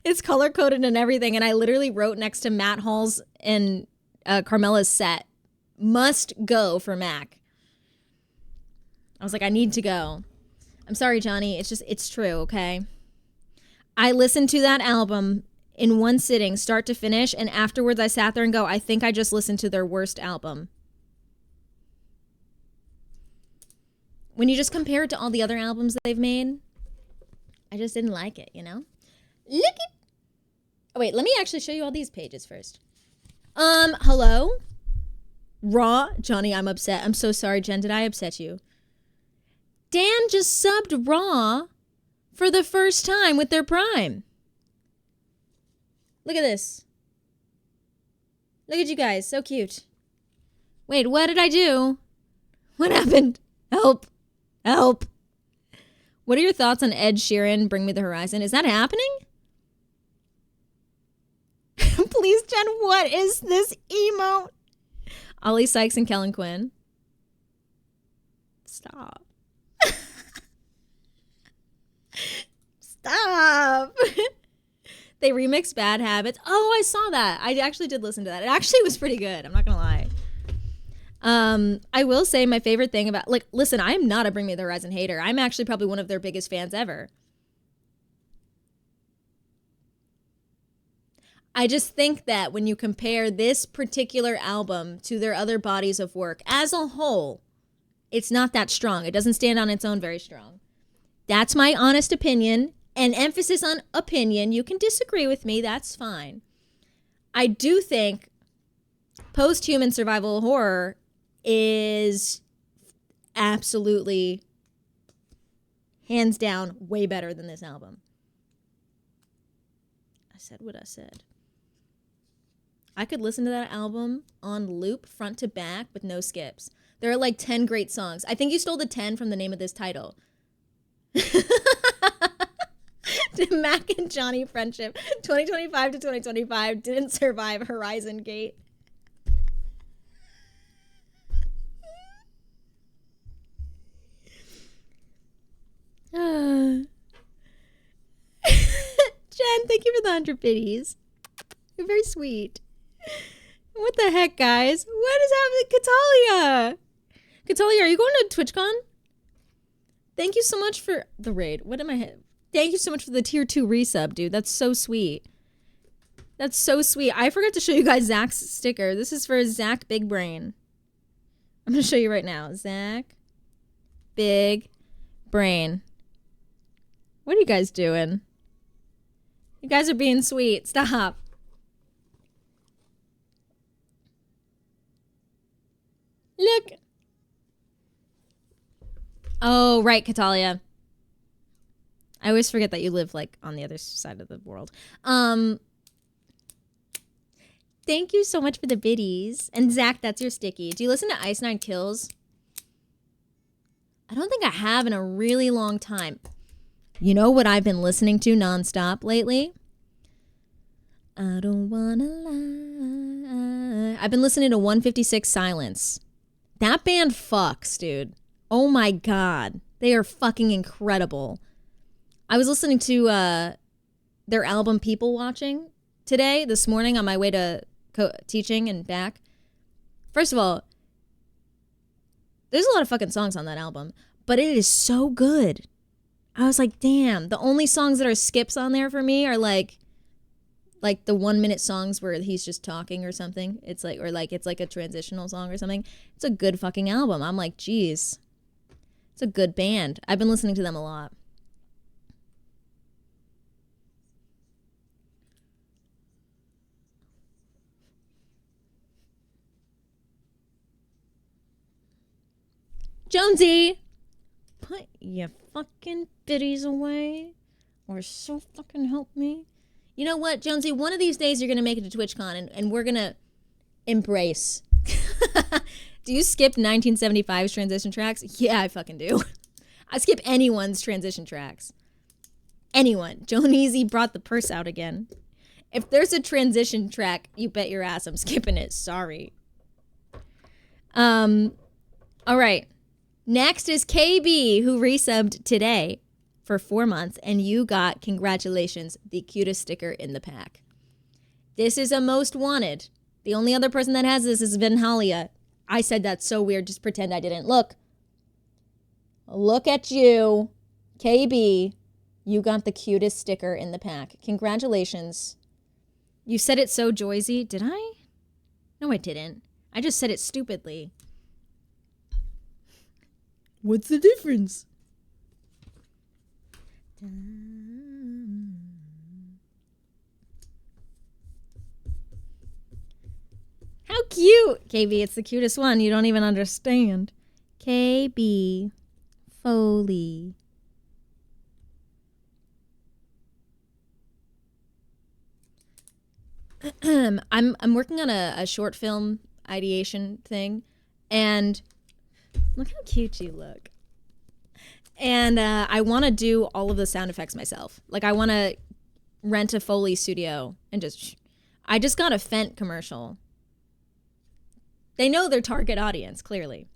It's color-coded and everything. And I literally wrote next to Matt Hall's and Carmela's set. Must go for Mac. I was like, I need to go. I'm sorry, Johnny. It's true, okay? I listened to that album in one sitting, start to finish. And afterwards, I sat there and go, I think I just listened to their worst album. When you just compare it to all the other albums that they've made, I just didn't like it, you know? Look at... Oh, wait, let me actually show you all these pages first. Hello? Raw? Johnny, I'm upset. I'm so sorry, Jen. Did I upset you? Dan just subbed Raw for the first time with their Prime. Look at this. Look at you guys. So cute. Wait, what did I do? What happened? Help. Help. What are your thoughts on Ed Sheeran, Bring Me the Horizon? Is that happening? Please, Jen, what is this emote? Ollie Sykes and Kellen Quinn. Stop. Stop. They remixed Bad Habits. Oh, I saw that. I actually did listen to that. It actually was pretty good. I'm not going to lie. I will say my favorite thing about, like, listen, I'm not a Bring Me the Horizon hater. I'm actually probably one of their biggest fans ever. I just think that when you compare this particular album to their other bodies of work as a whole, it's not that strong. It doesn't stand on its own very strong. That's my honest opinion, and emphasis on opinion. You can disagree with me. That's fine. I do think post-human survival horror is absolutely, hands down, way better than this album. I said what I said. I could listen to that album on loop, front to back, with no skips. There are like 10 great songs. I think you stole the 10 from the name of this title. Mac and Johnny friendship, 2025 to 2025, didn't survive Horizon Gate. the 100 biddies. You're very sweet. What the heck, guys? What is happening? Katalia! Katalia, are you going to TWITCHCON? Thank you so much for the raid. What am I... Thank you so much for the tier 2 resub, dude. That's so sweet. That's so sweet. I forgot to show you guys Zach's sticker. This is for Zach Big Brain. I'm going to show you right now. Zach Big Brain. What are you guys doing? You guys are being sweet. Stop. Look. Oh, right, Katalia. I always forget that you live, like, on the other side of the world. Thank you so much for the biddies. And Zach, that's your sticky. Do you listen to Ice Nine Kills? I don't think I have in a really long time. You know what I've been listening to nonstop lately? I don't wanna lie. I've been listening to 156 Silence. That band fucks, dude. Oh my god. They are fucking incredible. I was listening to their album People Watching this morning on my way to teaching and back. First of all, there's a lot of fucking songs on that album, but it is so good. I was like, damn, the only songs that are skips on there for me are like the 1 minute songs where he's just talking or something. It's like, or like, it's like a transitional song or something. It's a good fucking album. I'm like, geez, it's a good band. I've been listening to them a lot. Jonesy, put your fucking biddies away or so fucking help me. You know what, Jonesy? One of these days you're going to make it to TWITCHCON and we're going to embrace. Do you skip 1975's transition tracks? Yeah, I fucking do. I skip anyone's transition tracks. Anyone. Joan Easy brought the purse out again. If there's a transition track, you bet your ass I'm skipping it. Sorry. All right. Next is KB, who resubbed today for 4 months, and you got, congratulations, the cutest sticker in the pack. This is a most wanted. The only other person that has this is Venhalia. I said that's so weird. Just pretend I didn't. Look. Look at you. KB, you got the cutest sticker in the pack. Congratulations. You said it so Joyzy. Did I? No, I didn't. I just said it stupidly. What's the difference? How cute! KB, it's the cutest one. You don't even understand. KB Foley. I'm working on a short film ideation thing, and look how cute you look. And I want to do all of the sound effects myself. Like, I want to rent a Foley studio and I just got a Fent commercial. They know their target audience, clearly.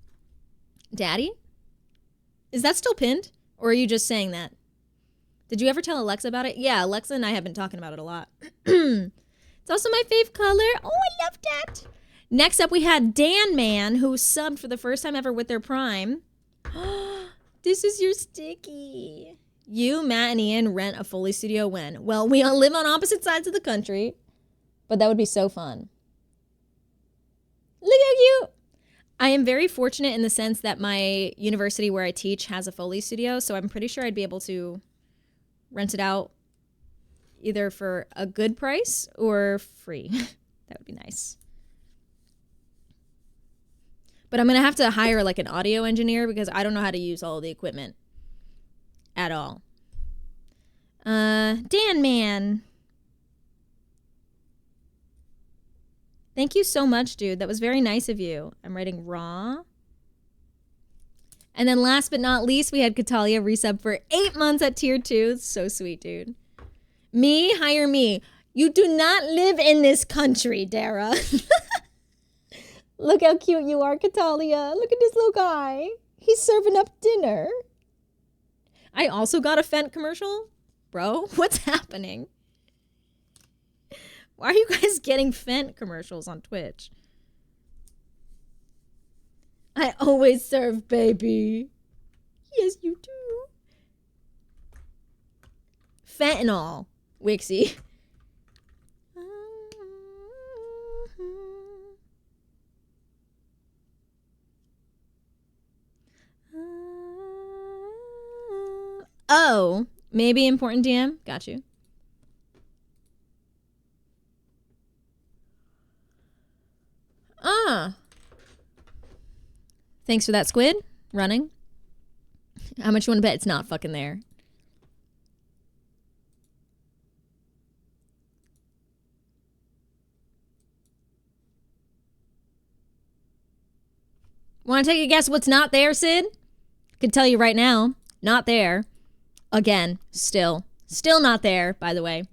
Daddy? Is that still pinned? Or are you just saying that? Did you ever tell Alexa about it? Yeah, Alexa and I have been talking about it a lot. It's also my fave color. Oh, I love that. Next up, we had Dan Man, who subbed for the first time ever with their Prime. This is your sticky. You, Matt, and Ian rent a Foley studio when? Well, we all live on opposite sides of the country, but that would be so fun. Look how cute. I am very fortunate in the sense that my university where I teach has a Foley studio, so I'm pretty sure I'd be able to rent it out either for a good price or free. That would be nice. But I'm going to have to hire like an audio engineer because I don't know how to use all of the equipment at all. Dan Man. Thank you so much, dude. That was very nice of you. I'm writing raw. And then last but not least, we had Katalia resub for 8 months at tier 2. So sweet, dude. Me, hire me. You do not live in this country, Dara. Look how cute you are, Katalia. Look at this little guy. He's serving up dinner. I also got a Fent commercial. Bro, what's happening? Why are you guys getting Fent commercials on Twitch? I always serve, baby. Yes, you do. Fentanyl, Wixie. Oh, maybe important DM. Got you. Thanks for that, Squid. Running. How much you want to bet it's not fucking there? Want to take a guess what's not there, Sid? Could tell you right now. Not there. Again, still not there, by the way.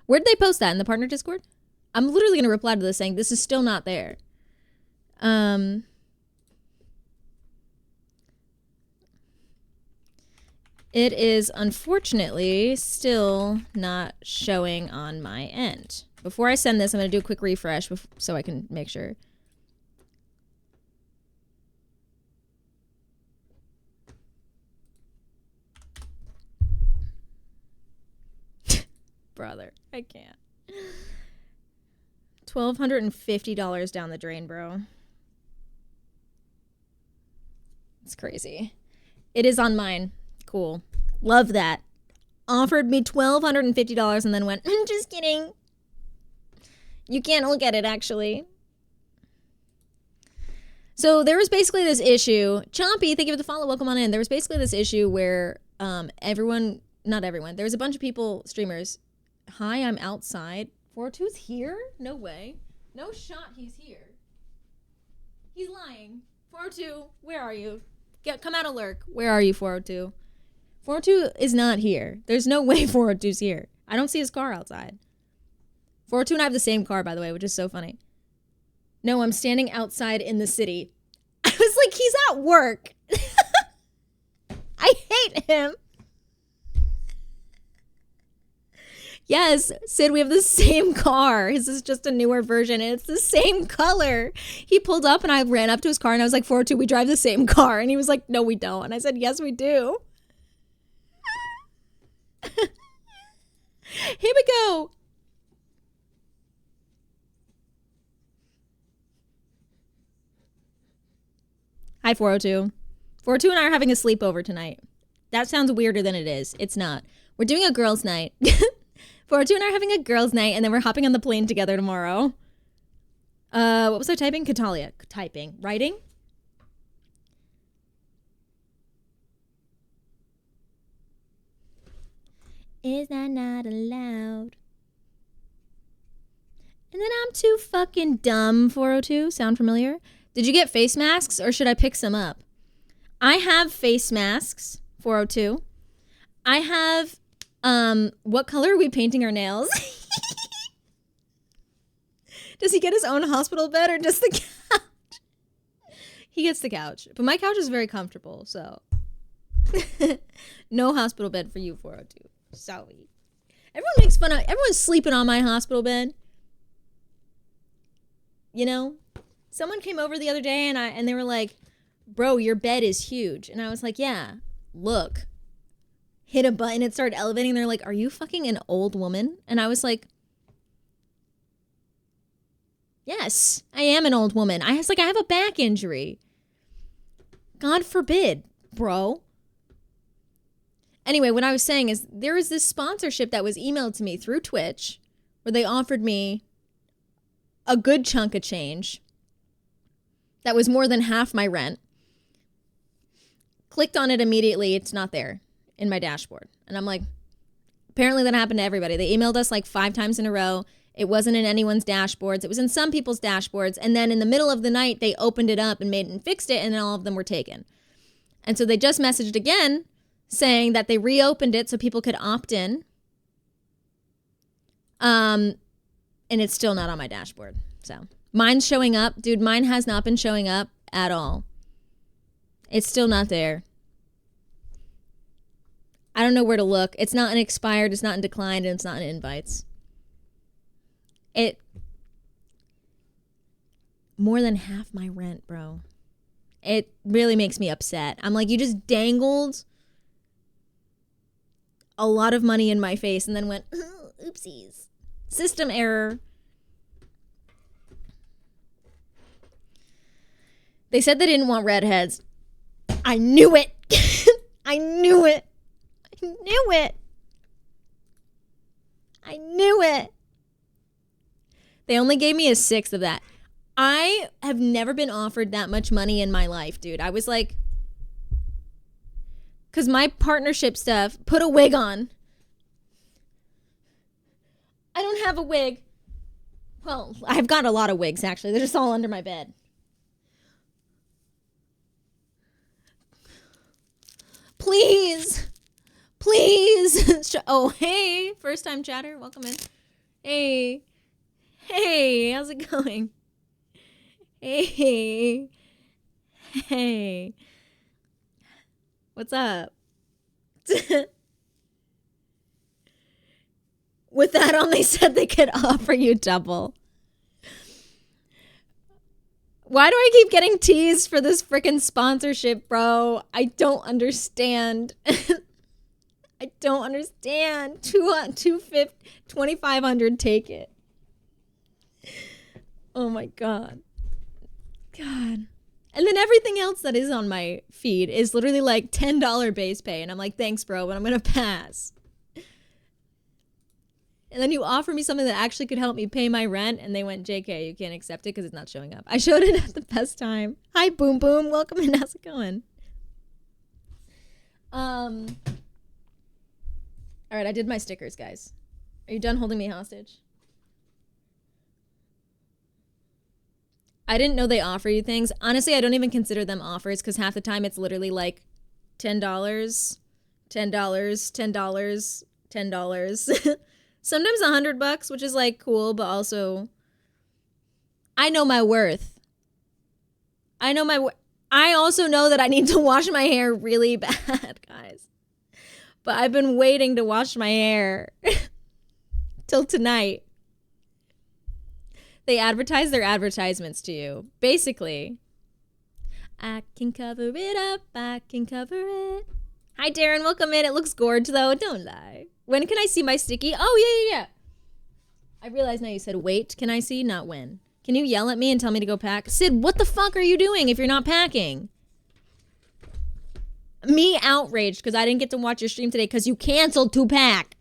Where'd they post that? In the partner Discord? I'm literally going to reply to this saying, this is still not there. It is unfortunately still not showing on my end. Before I send this, I'm going to do a quick refresh so I can make sure. Brother, I can't. $1,250 down the drain, bro. It's crazy. It is on mine. Cool. Love that. Offered me $1,250 and then went, just kidding. You can't look at it, actually. So there was basically this issue. Chompy, thank you for the follow. Welcome on in. There was basically this issue where not everyone, there was a bunch of people, streamers. Hi, I'm outside. 402's here? No way. No shot he's here. He's lying. 402, where are you? Come out of lurk. Where are you, 402? 402 is not here. There's no way 402's here. I don't see his car outside. 402 and I have the same car, by the way, which is so funny. No, I'm standing outside in the city. I was like, he's at work. I hate him. Yes, Sid, we have the same car. His is just a newer version, and it's the same color. He pulled up, and I ran up to his car, and I was like, 402, we drive the same car. And he was like, no, we don't. And I said, yes, we do. Here we go. Hi, 402. 402 and I are having a sleepover tonight. That sounds weirder than it is. It's not. We're doing a girls' night. 402 and I are having a girls' night, and then we're hopping on the plane together tomorrow. What was I typing? Catalia. Typing. Writing? Is that not allowed? And then I'm too fucking dumb, 402. Sound familiar? Did you get face masks, or should I pick some up? I have face masks, 402. I have, what color are we painting our nails? Does he get his own hospital bed or just the couch? He gets the couch. But my couch is very comfortable, so. No hospital bed for you, 402. Sorry. Everyone makes fun of, everyone's sleeping on my hospital bed. You know? Someone came over the other day and they were like, bro, your bed is huge. And I was like, yeah, look. Hit a button, it started elevating. They're like, are you fucking an old woman? And I was like, yes, I am an old woman. I was like, I have a back injury. God forbid, bro. Anyway, what I was saying is there was this sponsorship that was emailed to me through Twitch where they offered me a good chunk of change. That was more than half my rent. Clicked on it immediately. It's not there in my dashboard. And I'm like, apparently that happened to everybody. They emailed us like 5 times in a row. It wasn't in anyone's dashboards. It was in some people's dashboards. And then in the middle of the night, they opened it up and made and fixed it. And then all of them were taken. And so they just messaged again saying that they reopened it so people could opt in. And it's still not on my dashboard. So mine's showing up. Dude, mine has not been showing up at all. It's still not there. I don't know where to look. It's not in expired, it's not in declined, and it's not in invites. It more than half my rent, bro. It really makes me upset. I'm like, you just dangled a lot of money in my face and then went, oh, oopsies. System error. They said they didn't want redheads. I knew it. I knew it. I knew it. I knew it. They only gave me a sixth of that. I have never been offered that much money in my life, dude. I was like, because my partnership stuff, put a wig on. I don't have a wig. Well, I've got a lot of wigs, actually. They're just all under my bed. Please. Please. Oh, hey. First time chatter. Welcome in. Hey. Hey. How's it going? Hey. Hey. What's up? With that on, they said they could offer you double. Why do I keep getting teased for this freaking sponsorship, bro? I don't understand. I don't understand. 2,500, take it. Oh my God. God. And then everything else that is on my feed is literally like $10 base pay. And I'm like, thanks, bro, but I'm going to pass. And then you offer me something that actually could help me pay my rent. And they went, JK, you can't accept it because it's not showing up. I showed it at the best time. Hi, Boom Boom. Welcome in. How's it going? All right, I did my stickers, guys. Are you done holding me hostage? I didn't know they offer you things. Honestly, I don't even consider them offers because half the time it's literally like $10, $10, $10, $10. Sometimes $100, which is like cool, but also I know my worth. I also know that I need to wash my hair really bad, guys. But I've been waiting to wash my hair till tonight. They advertise their advertisements to you. Basically, I can cover it up. I can cover it. Hi, Darren. Welcome in. It looks gorgeous, though. Don't lie. When can I see my sticky? Oh, yeah. I realize now you said wait. Can I see? Not when. Can you yell at me and tell me to go pack? Sid, what the fuck are you doing if you're not packing? Me outraged because I didn't get to watch your stream today because you canceled to pack.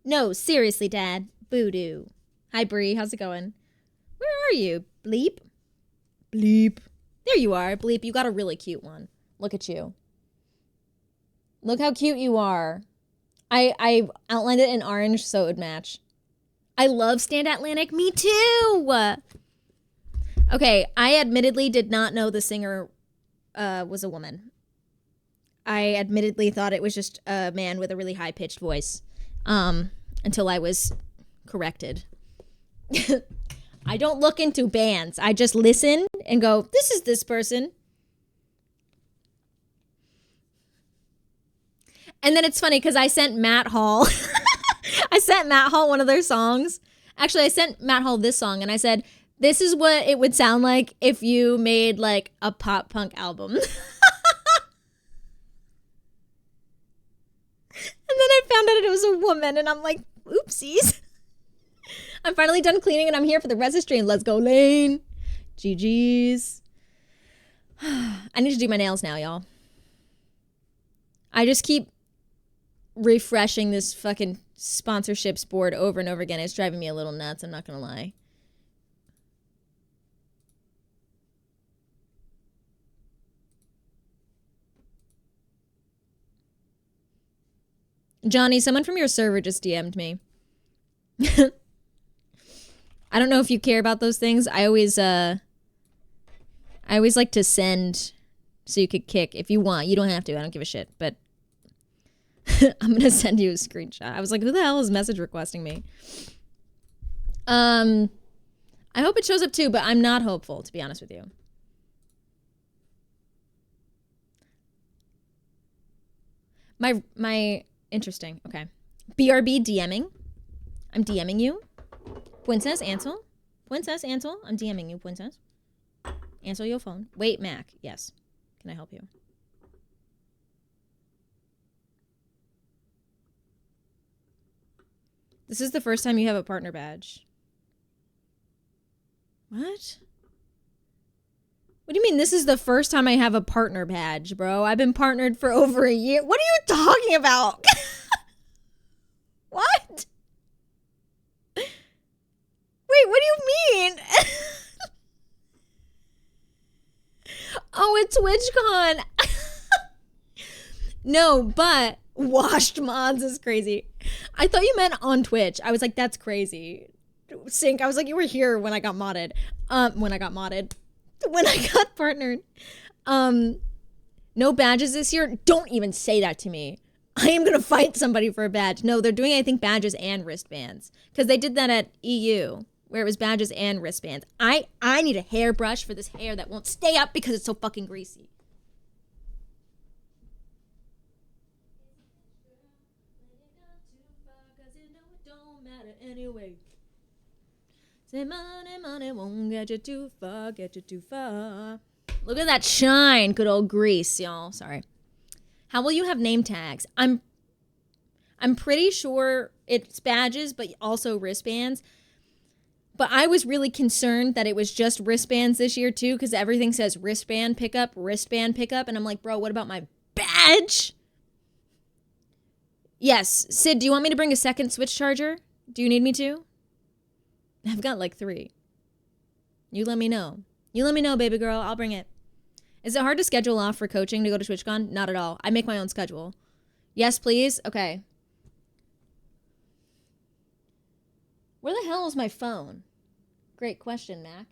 No, seriously, Dad. Boo-doo. Hi, Bree. How's it going? Where are you? Bleep? Bleep. There you are, Bleep. You got a really cute one. Look at you. Look how cute you are. I outlined it in orange so it would match. I love Stand Atlantic. Me too. Okay, I admittedly did not know the singer was a woman. I admittedly thought it was just a man with a really high-pitched voice until I was corrected. I don't look into bands. I just listen and go, this is this person. And then it's funny because I sent Matt Hall. I sent Matt Hall one of their songs. Actually, I sent Matt Hall this song and I said, this is what it would sound like if you made like a pop punk album. And then I found out it was a woman and I'm like, oopsies. I'm finally done cleaning and I'm here for the rest of the stream. Let's go, Lane. GG's. I need to do my nails now, y'all. I just keep refreshing this fucking sponsorships board over and over again. It's driving me a little nuts, I'm not gonna lie. Johnny, someone from your server just DM'd me. I don't know if you care about those things. I always like to send so you could kick if you want. You don't have to. I don't give a shit. But I'm going to send you a screenshot. I was like, who the hell is message requesting me? I hope it shows up too, but I'm not hopeful, to be honest with you. My Interesting. Okay. BRB DMing. I'm DMing you. Princess Ansel. Princess Ansel. I'm DMing you, Princess. Answer your phone. Wait, Mac. Yes. Can I help you? This is the first time you have a partner badge. What? What do you mean this is the first time I have a partner badge, bro? I've been partnered for over a year. What are you talking about? What? Wait, what do you mean? Oh, it's TWITCHCON. No, but washed mods is crazy. I thought you meant on Twitch. I was like, that's crazy. Sync, I was like, you were here when I got modded. When I got partnered. No badges this year. Don't even say that to me. I am gonna fight somebody for a badge. No, they're doing, I think, badges and wristbands. Because they did that at EU, where it was badges and wristbands. I need a hairbrush for this hair that won't stay up because it's so fucking greasy. Anyway, say money won't get you too far, Look at that shine, good old grease, y'all. Sorry. How will you have name tags? I'm pretty sure it's badges, but also wristbands. But I was really concerned that it was just wristbands this year too, because everything says wristband pickup, and I'm like, bro, what about my badge? Yes, Sid, do you want me to bring a second Switch charger? Do you need me to? I've got like 3. You let me know. You let me know, baby girl. I'll bring it. Is it hard to schedule off for coaching to go to TWITCHCON? Not at all. I make my own schedule. Yes, please? Okay. Where the hell is my phone? Great question, Mac.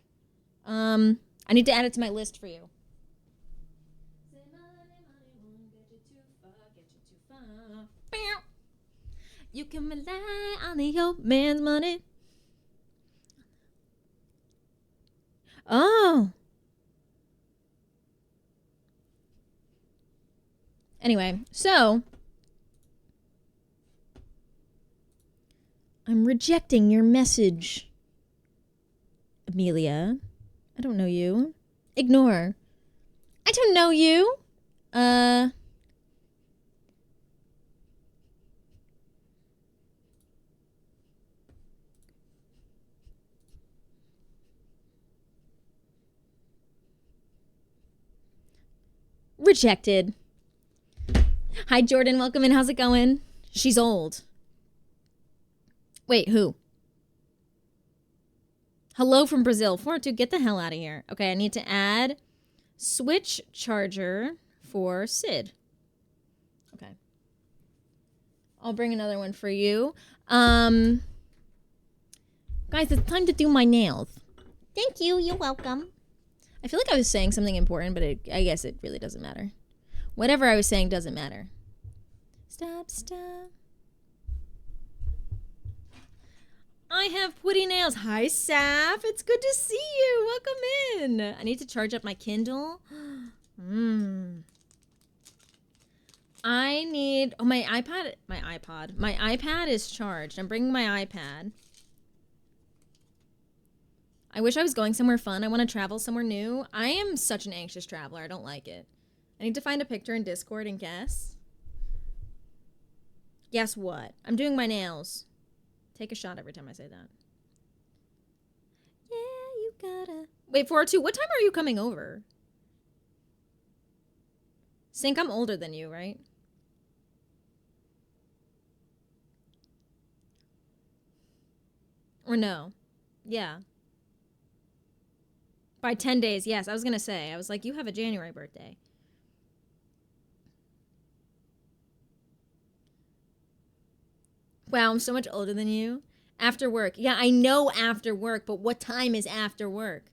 I need to add it to my list for you. You can rely on the old man's money. Oh. Anyway, so I'm rejecting your message, Amelia. I don't know you. Ignore. I don't know you. Rejected. Hi, Jordan. Welcome in. How's it going? She's old. Wait, who? Hello from Brazil. 4-2, get the hell out of here. Okay, I need to add Switch charger for Sid. Okay. I'll bring another one for you. Guys, it's time to do my nails. Thank you. You're welcome. I feel like I was saying something important, but I guess it really doesn't matter. Whatever I was saying doesn't matter. Stop. I have pretty nails. Hi, Saf. It's good to see you. Welcome in. I need to charge up my Kindle. I need... Oh, my iPad. My iPad is charged. I'm bringing my iPad. I wish I was going somewhere fun. I want to travel somewhere new. I am such an anxious traveler. I don't like it. I need to find a picture in Discord and guess. Guess what? I'm doing my nails. Take a shot every time I say that. Yeah, you gotta... Wait, 402, what time are you coming over? Sync, I'm older than you, right? Or no? Yeah. By 10 days, yes. I was gonna say. I was like, you have a January birthday. Wow, I'm so much older than you. After work. Yeah, I know after work, but what time is after work?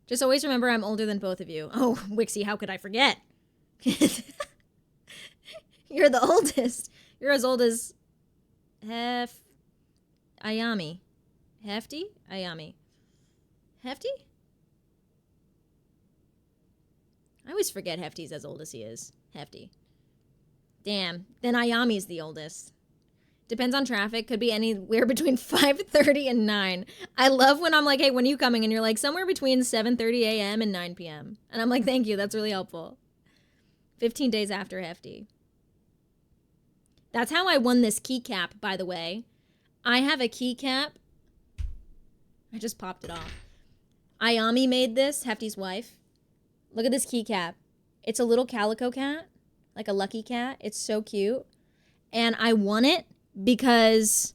Just always remember I'm older than both of you. Oh, Wixie, how could I forget? You're the oldest. You're as old as Ayami. Hefty? Ayami. Hefty? I always forget Hefty's as old as he is. Hefty. Damn. Then Ayami's the oldest. Depends on traffic. Could be anywhere between 5:30 and 9. I love when I'm like, hey, when are you coming? And you're like, somewhere between 7:30 a.m. and 9 p.m. And I'm like, thank you. That's really helpful. 15 days after Hefty. That's how I won this keycap, by the way. I have a keycap. I just popped it off. Ayami made this, Hefty's wife. Look at this keycap. It's a little calico cat, like a lucky cat. It's so cute. And I won it because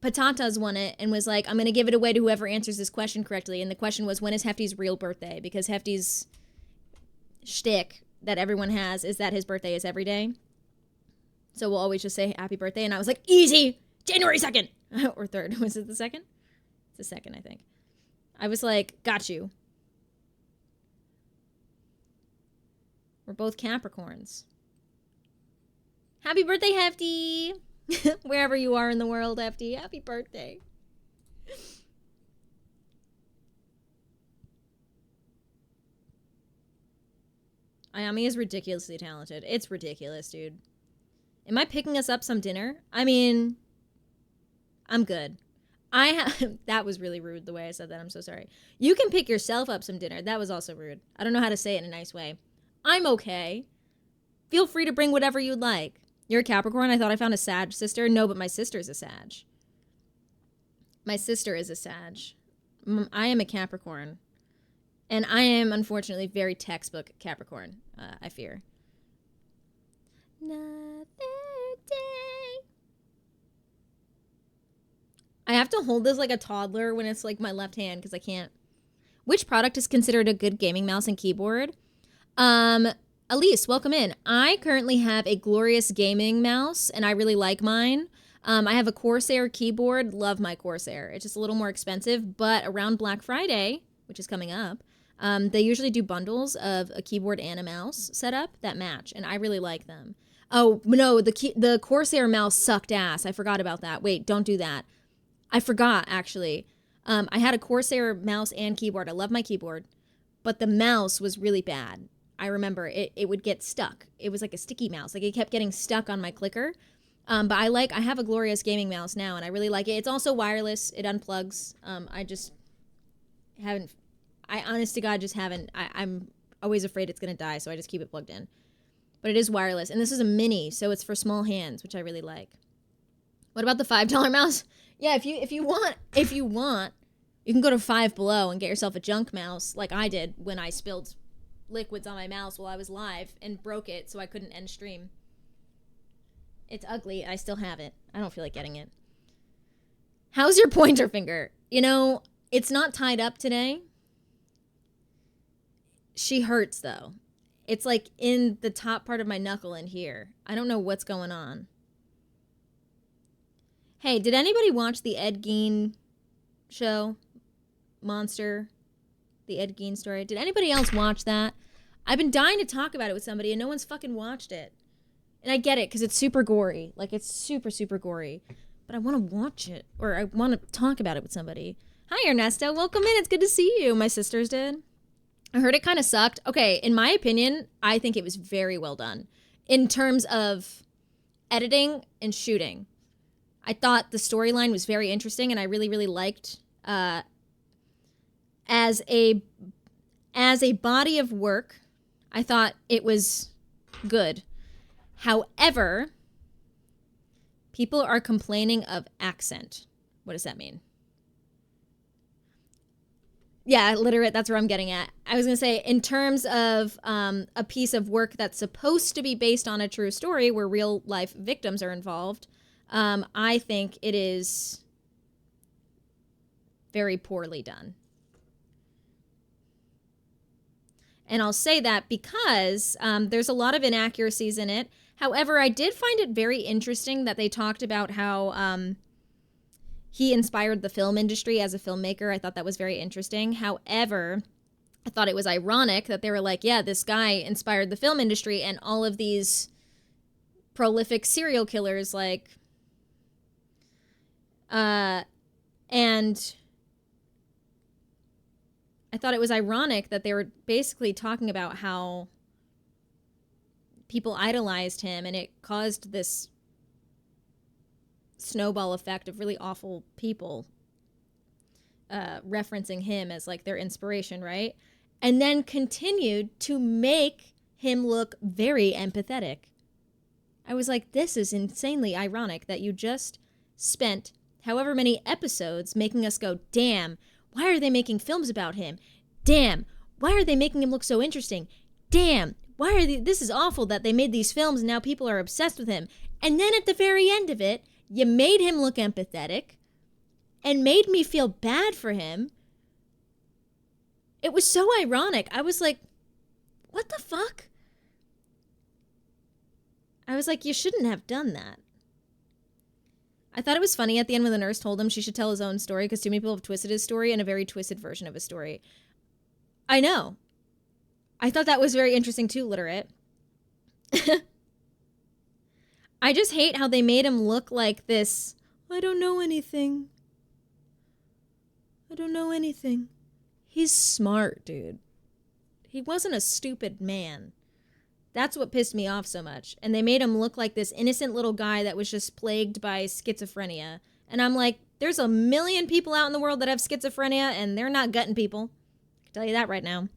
Patatas won it and was like, I'm going to give it away to whoever answers this question correctly. And the question was, when is Hefty's real birthday? Because Hefty's shtick that everyone has is that his birthday is every day. So we'll always just say happy birthday. And I was like, easy, January 2nd. Or 3rd. Was it the 2nd? It's the 2nd, I think. I was like, got you. We're both Capricorns. Happy birthday, Hefty. Wherever you are in the world, Hefty. Happy birthday. Ayami is ridiculously talented. It's ridiculous, dude. Am I picking us up some dinner? I mean, I'm good. That was really rude the way I said that. I'm so sorry. You can pick yourself up some dinner. That was also rude. I don't know how to say it in a nice way. I'm okay. Feel free to bring whatever you'd like. You're a Capricorn? I thought I found a Sag sister. No, but my sister's a Sag. My sister is a Sag. I am a Capricorn. And I am, unfortunately, very textbook Capricorn, I fear. Another day. I have to hold this like a toddler when it's like my left hand because I can't. Which product is considered a good gaming mouse and keyboard? Elise, welcome in. I currently have a Glorious gaming mouse and I really like mine. I have a Corsair keyboard. Love my Corsair. It's just a little more expensive, but around Black Friday, which is coming up, they usually do bundles of a keyboard and a mouse setup that match, and I really like them. Oh, no, the Corsair mouse sucked ass. I forgot about that. Wait, don't do that. I forgot, actually. I had a Corsair mouse and keyboard. I love my keyboard, but the mouse was really bad. I remember it would get stuck. It was like a sticky mouse. Like it kept getting stuck on my clicker. But I have a Glorious gaming mouse now, and I really like it. It's also wireless. It unplugs. I just haven't, I honest to God just haven't, I'm always afraid it's going to die, so I just keep it plugged in. But it is wireless. And this is a mini, so it's for small hands, which I really like. What about the $5 mouse? Yeah, if you want, you can go to Five Below and get yourself a junk mouse like I did when I spilled liquids on my mouse while I was live and broke it so I couldn't end stream. It's ugly. I still have it. I don't feel like getting it. How's your pointer finger? You know, it's not tied up today. She hurts, though. It's like in the top part of my knuckle in here. I don't know what's going on. Hey, did anybody watch the Ed Gein show? Monster? The Ed Gein story? Did anybody else watch that? I've been dying to talk about it with somebody and no one's fucking watched it. And I get it because it's super gory. Like, it's super, super gory. But I want to watch it. Or I want to talk about it with somebody. Hi, Ernesto. Welcome in. It's good to see you. My sisters did. I heard it kind of sucked. Okay, in my opinion, I think it was very well done. In terms of editing and shooting. I thought the storyline was very interesting, and I really, really liked as a body of work, I thought it was good. However, people are complaining of accent. What does that mean? Yeah, literate, that's where I'm getting at. I was going to say, in terms of a piece of work that's supposed to be based on a true story where real life victims are involved, I think it is very poorly done. And I'll say that because there's a lot of inaccuracies in it. However, I did find it very interesting that they talked about how he inspired the film industry as a filmmaker. I thought that was very interesting. However, I thought it was ironic that they were like, yeah, this guy inspired the film industry, and all of these prolific serial killers, like, and I thought it was ironic that they were basically talking about how people idolized him, and it caused this snowball effect of really awful people referencing him as like their inspiration, right? And then continued to make him look very empathetic. I was like, this is insanely ironic that you just spent however many episodes making us go, damn, why are they making films about him? Damn, why are they making him look so interesting? Damn, why are they, this is awful that they made these films and now people are obsessed with him. And then at the very end of it, you made him look empathetic and made me feel bad for him. It was so ironic. I was like, what the fuck? I was like, you shouldn't have done that. I thought it was funny at the end when the nurse told him she should tell his own story because too many people have twisted his story and a very twisted version of his story. I know. I thought that was very interesting too, Literate. I just hate how they made him look like this, I don't know anything. I don't know anything. He's smart, dude. He wasn't a stupid man. That's what pissed me off so much. And they made him look like this innocent little guy that was just plagued by schizophrenia. And I'm like, there's a million people out in the world that have schizophrenia, and they're not gutting people. I can tell you that right now.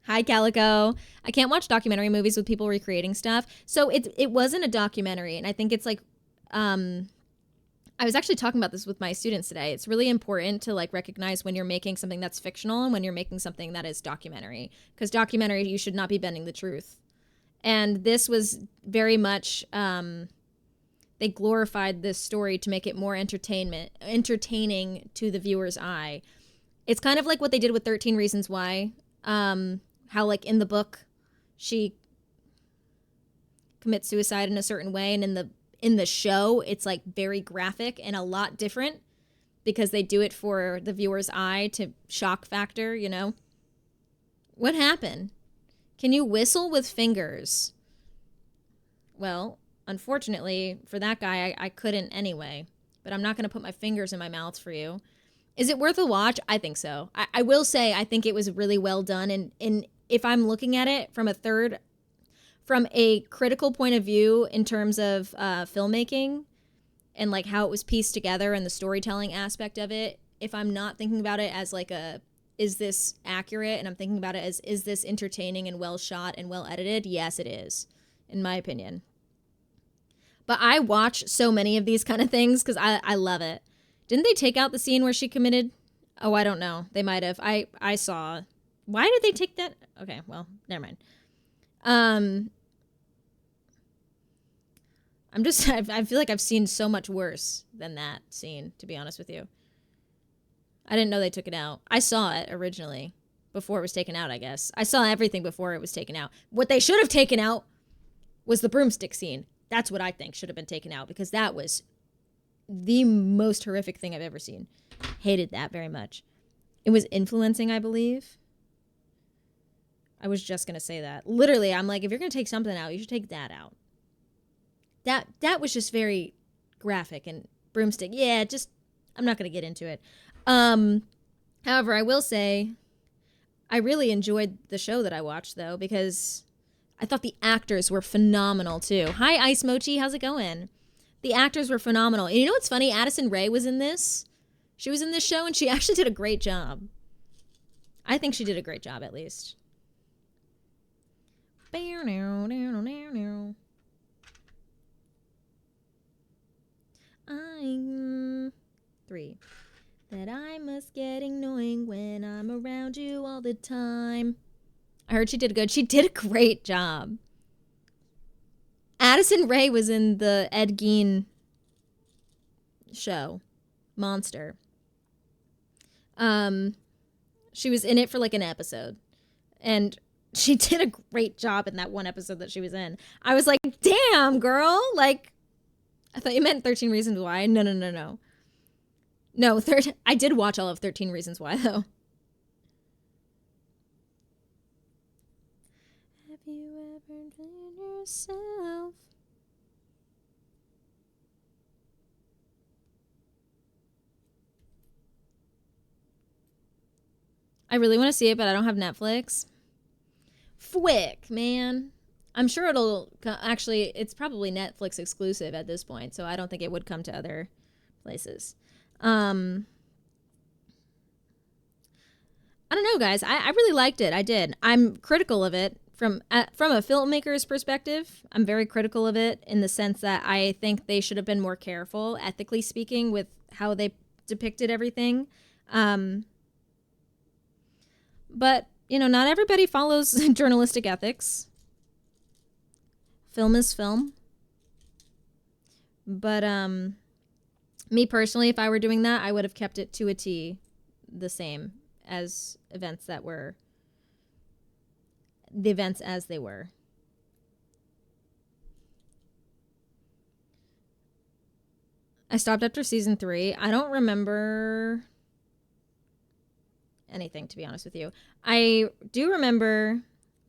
Hi, Calico. I can't watch documentary movies with people recreating stuff. So it wasn't a documentary, and I think it's like, I was actually talking about this with my students today. It's really important to like recognize when you're making something that's fictional and when you're making something that is documentary. Because documentary, you should not be bending the truth. And this was very much, they glorified this story to make it more entertaining to the viewer's eye. It's kind of like what they did with 13 Reasons Why. How like in the book, she commits suicide in a certain way, and in the show, it's like very graphic and a lot different because they do it for the viewer's eye to shock factor, you know? What happened? Can you whistle with fingers? Well, unfortunately for that guy, I couldn't anyway, but I'm not going to put my fingers in my mouth for you. Is it worth a watch? I think so. I will say I think it was really well done, and if I'm looking at it from a critical point of view in terms of filmmaking and like how it was pieced together and the storytelling aspect of it, if I'm not thinking about it as like is this accurate, and I'm thinking about it as, is this entertaining and well shot and well edited? Yes, it is, in my opinion. But I watch so many of these kind of things because I love it. Didn't they take out the scene where she committed? Oh, I don't know. They might have. I saw. Why did they take that? Okay, well, never mind. I feel like I've seen so much worse than that scene, to be honest with you. I didn't know they took it out. I saw it originally before it was taken out, I guess. I saw everything before it was taken out. What they should have taken out was the broomstick scene. That's what I think should have been taken out because that was the most horrific thing I've ever seen. Hated that very much. It was influencing, I believe. I was just going to say that. Literally, I'm like, if you're going to take something out, you should take that out. That was just very graphic, and broomstick. Yeah, just, I'm not going to get into it. However, I will say I really enjoyed the show that I watched, though, because I thought the actors were phenomenal, too. Hi, Ice Mochi. How's it going? The actors were phenomenal. And you know what's funny? Addison Rae was in this. She was in this show, and she actually did a great job. I think she did a great job, at least. I'm 3. That I must get annoying when I'm around you all the time. I heard she did good. She did a great job. Addison Rae was in the Ed Gein show, Monster. She was in it for like an episode. And she did a great job in that one episode that she was in. I was like, damn, girl. Like, I thought you meant 13 Reasons Why. No. No, I did watch all of 13 Reasons Why, though. Have you ever been yourself? I really want to see it, but I don't have Netflix. Fwick, man. I'm sure actually, it's probably Netflix exclusive at this point, so I don't think it would come to other places. I don't know, guys. I really liked it. I did. I'm critical of it from a filmmaker's perspective. I'm very critical of it in the sense that I think they should have been more careful, ethically speaking, with how they depicted everything. But, you know, not everybody follows journalistic ethics. Film is film. But me personally, if I were doing that, I would have kept it to a T the same as events that were the events as they were. I stopped after season 3. I don't remember anything, to be honest with you. I do remember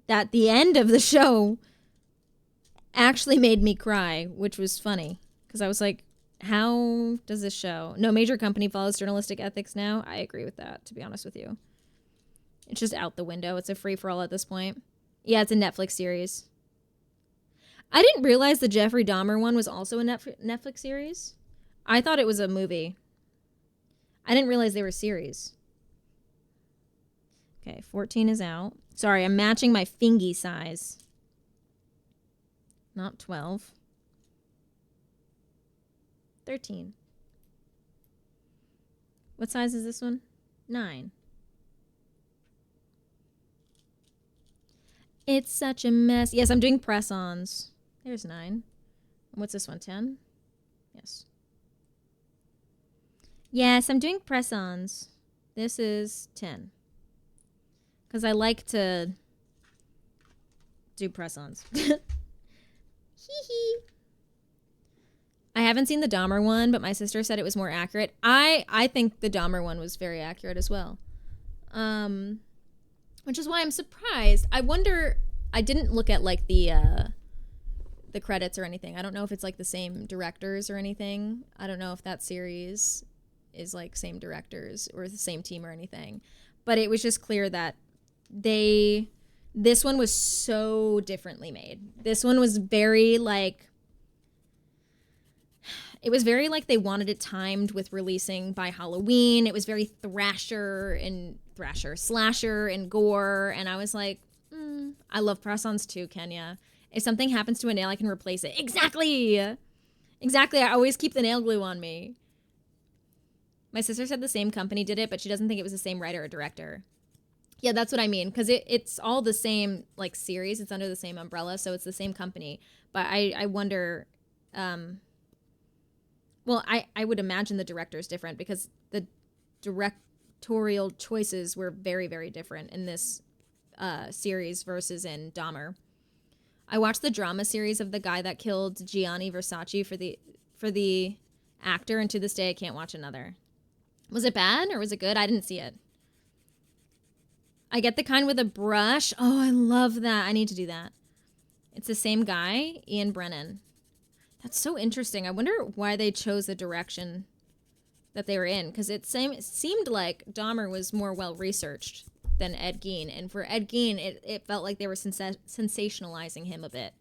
that the end of the show actually made me cry, which was funny because I was like, how does this show? No major company follows journalistic ethics now. I agree with that, to be honest with you. It's just out the window. It's a free-for-all at this point. Yeah, it's a Netflix series. I didn't realize the Jeffrey Dahmer one was also a Netflix series. I thought it was a movie. I didn't realize they were series. Okay, 14 is out. Sorry, I'm matching my fingy size. Not 12. 13. What size is this one? 9. It's such a mess. Yes, I'm doing press-ons. There's 9. What's this one, 10? Yes. Yes, I'm doing press-ons. This is 10. Because I like to do press-ons. Hee hee. I haven't seen the Dahmer one, but my sister said it was more accurate. I think the Dahmer one was very accurate as well. Which is why I'm surprised. I wonder, I didn't look at like the credits or anything. I don't know if it's like the same directors or anything. I don't know if that series is like same directors or the same team or anything. But it was just clear that this one was so differently made. This one was very like, it was very like they wanted it timed with releasing by Halloween. It was very slasher and gore. And I was like, I love press-ons too, Kenya. If something happens to a nail, I can replace it. Exactly. I always keep the nail glue on me. My sister said the same company did it, but she doesn't think it was the same writer or director. Yeah, that's what I mean. Because it's all the same like series. It's under the same umbrella. So it's the same company. But I wonder... Well, I would imagine the director is different because the directorial choices were very, very different in this series versus in Dahmer. I watched the drama series of the guy that killed Gianni Versace for the actor, and to this day I can't watch another. Was it bad or was it good? I didn't see it. I get the kind with a brush. Oh, I love that. I need to do that. It's the same guy, Ian Brennan. That's so interesting. I wonder why they chose the direction that they were in, because it seemed like Dahmer was more well-researched than Ed Gein. And for Ed Gein, it felt like they were sensationalizing him a bit.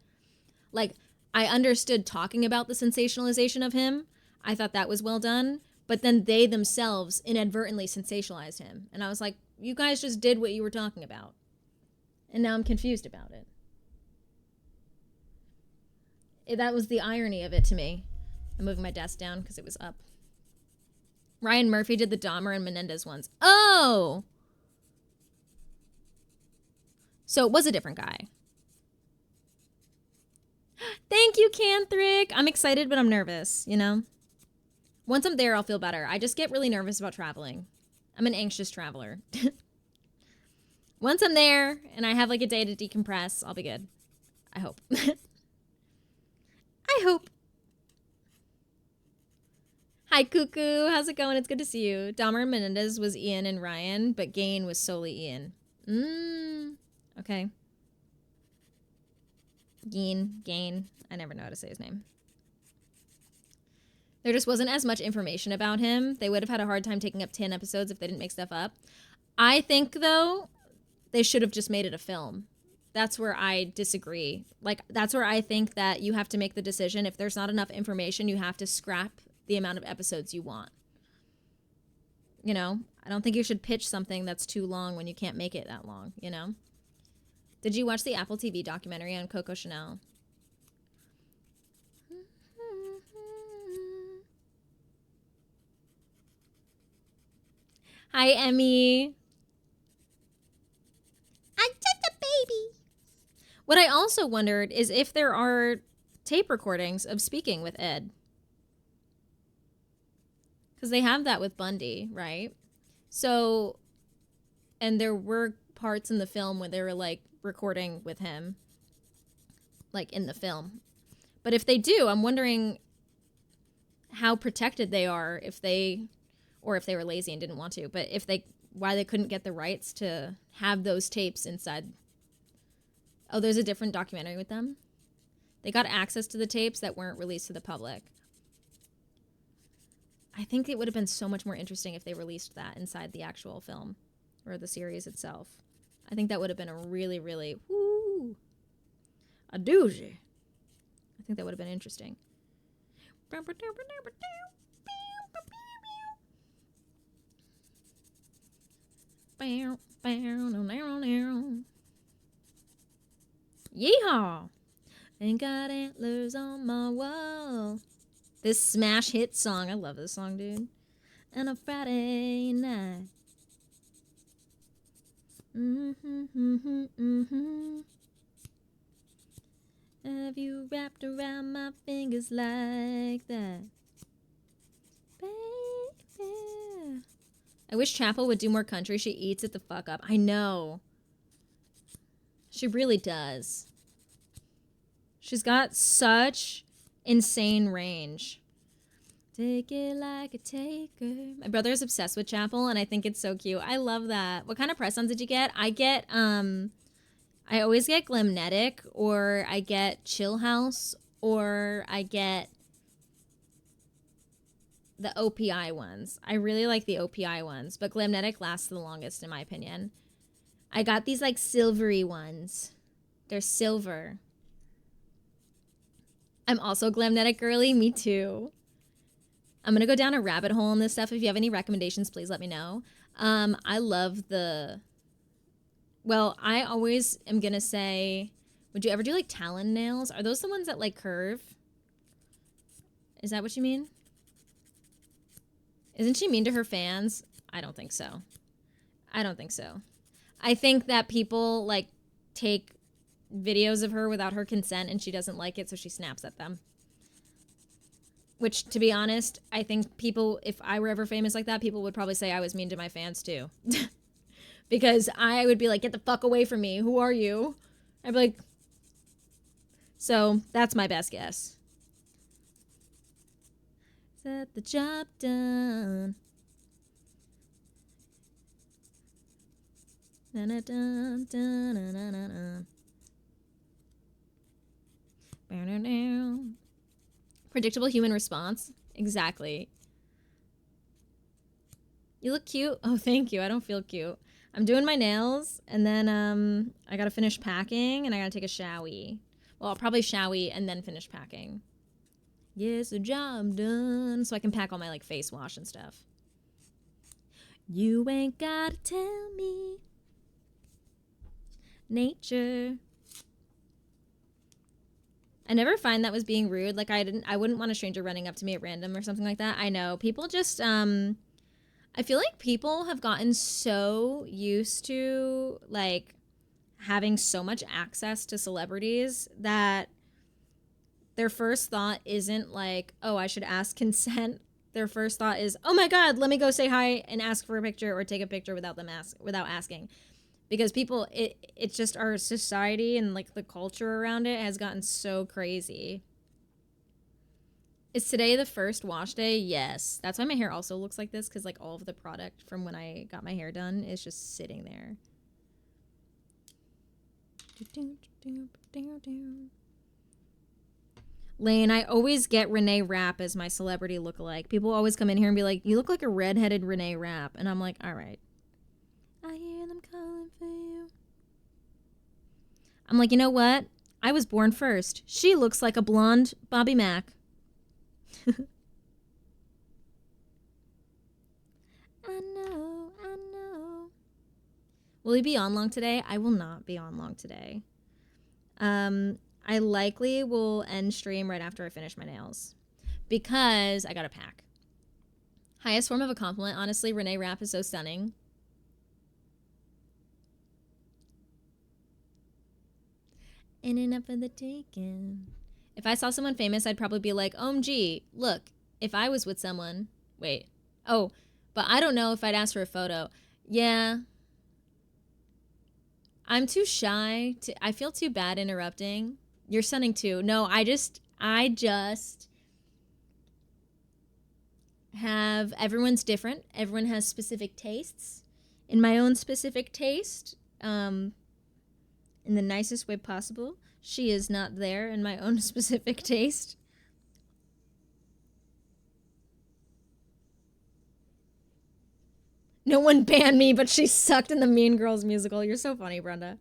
Like, I understood talking about the sensationalization of him. I thought that was well done. But then they themselves inadvertently sensationalized him. And I was like, you guys just did what you were talking about. And now I'm confused about it. That was the irony of it to me. I'm moving my desk down because it was up. Ryan Murphy did the Dahmer and Menendez ones. Oh! So it was a different guy. Thank you, Canthric. I'm excited, but I'm nervous, you know? Once I'm there, I'll feel better. I just get really nervous about traveling. I'm an anxious traveler. Once I'm there and I have like a day to decompress, I'll be good. I hope. I hope. Hi, Cuckoo. How's it going? It's good to see you. Dahmer and Menendez was Ian and Ryan, but Gein was solely Ian. Okay. Gein. I never know how to say his name. There just wasn't as much information about him. They would have had a hard time taking up 10 episodes if they didn't make stuff up. I think, though, they should have just made it a film. That's where I disagree. Like, that's where I think that you have to make the decision. If there's not enough information, you have to scrap the amount of episodes you want. You know, I don't think you should pitch something that's too long when you can't make it that long, you know? Did you watch the Apple TV documentary on Coco Chanel? Hi, Emmy. I took the baby. What I also wondered is if there are tape recordings of speaking with Ed. Because they have that with Bundy, right? So, and there were parts in the film where they were like recording with him, like in the film. But if they do, I'm wondering how protected they are if they, or if they were lazy and didn't want to, but if they, why they couldn't get the rights to have those tapes inside. Oh, there's a different documentary with them. They got access to the tapes that weren't released to the public. I think it would have been so much more interesting if they released that inside the actual film or the series itself. I think that would have been a really, really, a doozy. I think that would have been interesting. Yeehaw! Ain't got antlers on my wall. This smash hit song. I love this song, dude. And a Friday night. Have you wrapped around my fingers like that? Baby. I wish Chapel would do more country. She eats it the fuck up. I know. She really does. She's got such insane range. Take it like a taker. My brother is obsessed with Chapel, and I think it's so cute. I love that. What kind of press-ons did you get? I get, I always get Glamnetic, or I get Chill House, or I get the OPI ones. I really like the OPI ones, but Glamnetic lasts the longest, in my opinion. I got these, like, silvery ones. They're silver. I'm also Glamnetic girly. Me too. I'm going to go down a rabbit hole on this stuff. If you have any recommendations, please let me know. I love the... Well, I always am going to say... Would you ever do, like, talon nails? Are those the ones that, like, curve? Is that what you mean? Isn't she mean to her fans? I don't think so. I don't think so. I think that people, like, take videos of her without her consent and she doesn't like it, so she snaps at them. Which, to be honest, I think people, if I were ever famous like that, people would probably say I was mean to my fans too. Because I would be like, get the fuck away from me. Who are you? I'd be like... So, that's my best guess. Set the job done. Predictable human response. Exactly. You look cute. Oh, thank you. I don't feel cute. I'm doing my nails, and then I gotta finish packing, and I gotta take a showie. Well, I'll probably showie and then finish packing. Yes, the job done. So I can pack all my, like, face wash and stuff. You ain't gotta tell me. Nature. I never find that was being rude. Like, I wouldn't want a stranger running up to me at random or something like that. I know. People just, I feel like people have gotten so used to, like, having so much access to celebrities that their first thought isn't like, oh, I should ask consent. Their first thought is, oh my God, let me go say hi and ask for a picture or take a picture without asking. Because people, it's just our society and, like, the culture around it has gotten so crazy. Is today the first wash day? Yes. That's why my hair also looks like this, because, like, all of the product from when I got my hair done is just sitting there. Lane, I always get Renee Rapp as my celebrity lookalike. People always come in here and be like, you look like a redheaded Renee Rapp. And I'm like, all right. I hear them calling for you. I'm like, you know what? I was born first. She looks like a blonde Bobby Mack. I know, I know. Will he be on long today? I will not be on long today. I likely will end stream right after I finish my nails because I gotta pack. Highest form of a compliment, honestly. Renee Rapp is so stunning. In and up for the taking. If I saw someone famous, I'd probably be like, OMG, look, if I was with someone. Wait. Oh, but I don't know if I'd ask for a photo. Yeah. I'm too shy. I feel too bad interrupting. You're stunning too. No, I just have, everyone's different. Everyone has specific tastes. In my own specific taste, in the nicest way possible, she is not there in my own specific taste. No one banned me, but she sucked in the Mean Girls musical. You're so funny, Brenda.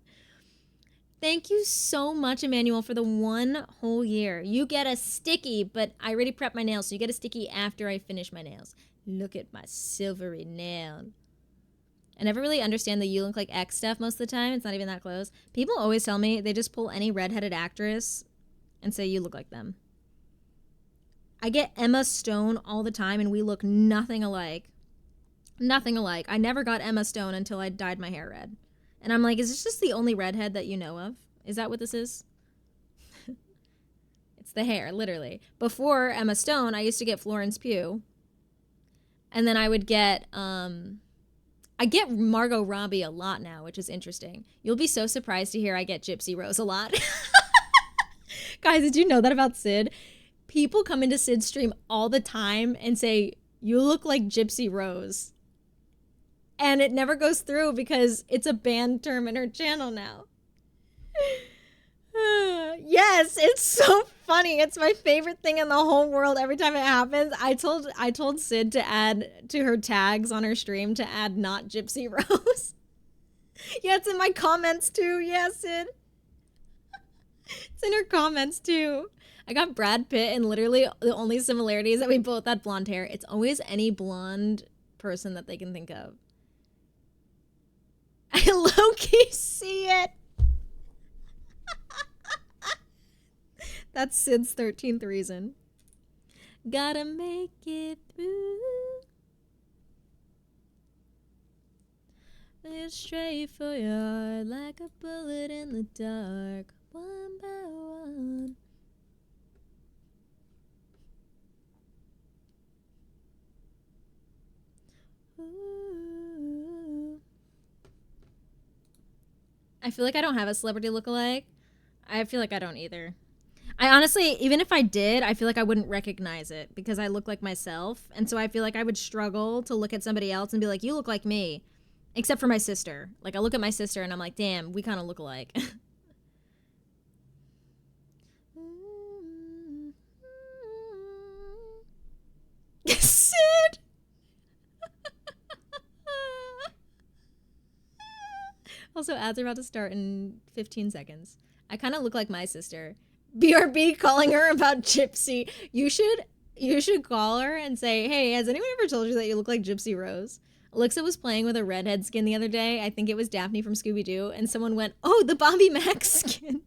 Thank you so much, Emmanuel, for the 1 whole year. You get a sticky, but I already prepped my nails, so you get a sticky after I finish my nails. Look at my silvery nail. I never really understand the you look like X stuff most of the time. It's not even that close. People always tell me they just pull any redheaded actress and say you look like them. I get Emma Stone all the time, and we look nothing alike. Nothing alike. I never got Emma Stone until I dyed my hair red. And I'm like, is this just the only redhead that you know of? Is that what this is? It's the hair, literally. Before Emma Stone, I used to get Florence Pugh. And then I would get, I get Margot Robbie a lot now, which is interesting. You'll be so surprised to hear I get Gypsy Rose a lot. Guys, did you know that about Sid? People come into Sid's stream all the time and say, you look like Gypsy Rose. And it never goes through because it's a banned term in her channel now. Yes, it's so funny. It's my favorite thing in the whole world. Every time it happens, I told Sid to add to her tags on her stream to add not Gypsy Rose. Yeah, it's in my comments too. Yeah, Sid. It's in her comments too. I got Brad Pitt, and literally the only similarity is that we both had blonde hair. It's always any blonde person that they can think of. I low-key see it. That's Sid's 13th reason. Gotta make it through. It's straight for your heart like a bullet in the dark. One by one. Ooh. I feel like I don't have a celebrity lookalike. I feel like I don't either. I honestly, even if I did, I feel like I wouldn't recognize it because I look like myself. And so I feel like I would struggle to look at somebody else and be like, you look like me. Except for my sister. Like, I look at my sister and I'm like, damn, we kind of look alike. Sid! Also, ads are about to start in 15 seconds. I kind of look like my sister. BRB calling her about Gypsy. You should call her and say, hey, has anyone ever told you that you look like Gypsy Rose? Alexa was playing with a redhead skin the other day. I think it was Daphne from Scooby-Doo. And someone went, oh, the Bobby Mack skin.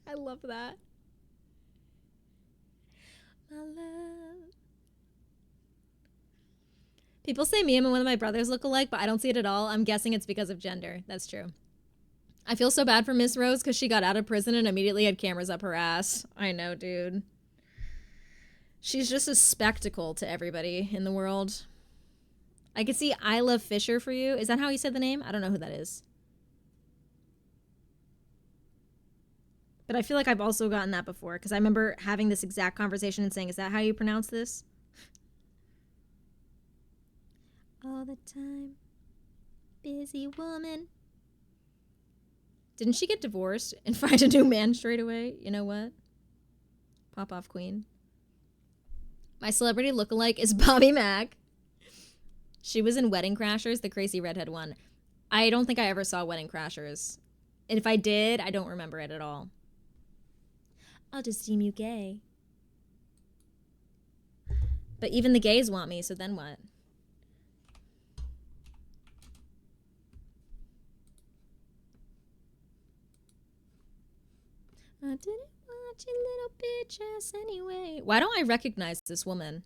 I love that. My love. People say me and one of my brothers look alike, but I don't see it at all. I'm guessing it's because of gender. That's true. I feel so bad for Miss Rose because she got out of prison and immediately had cameras up her ass. I know, dude. She's just a spectacle to everybody in the world. I could see I Love Fisher for you. Is that how you said the name? I don't know who that is. But I feel like I've also gotten that before because I remember having this exact conversation and saying, is that how you pronounce this? All the time. Busy woman. Didn't she get divorced and find a new man straight away? You know what? Pop off queen. My celebrity lookalike is Bobby Mack. She was in Wedding Crashers, the crazy redhead one. I don't think I ever saw Wedding Crashers. And if I did, I don't remember it at all. I'll just deem you gay. But even the gays want me, so then what? I didn't want your little bitch ass anyway. Why don't I recognize this woman?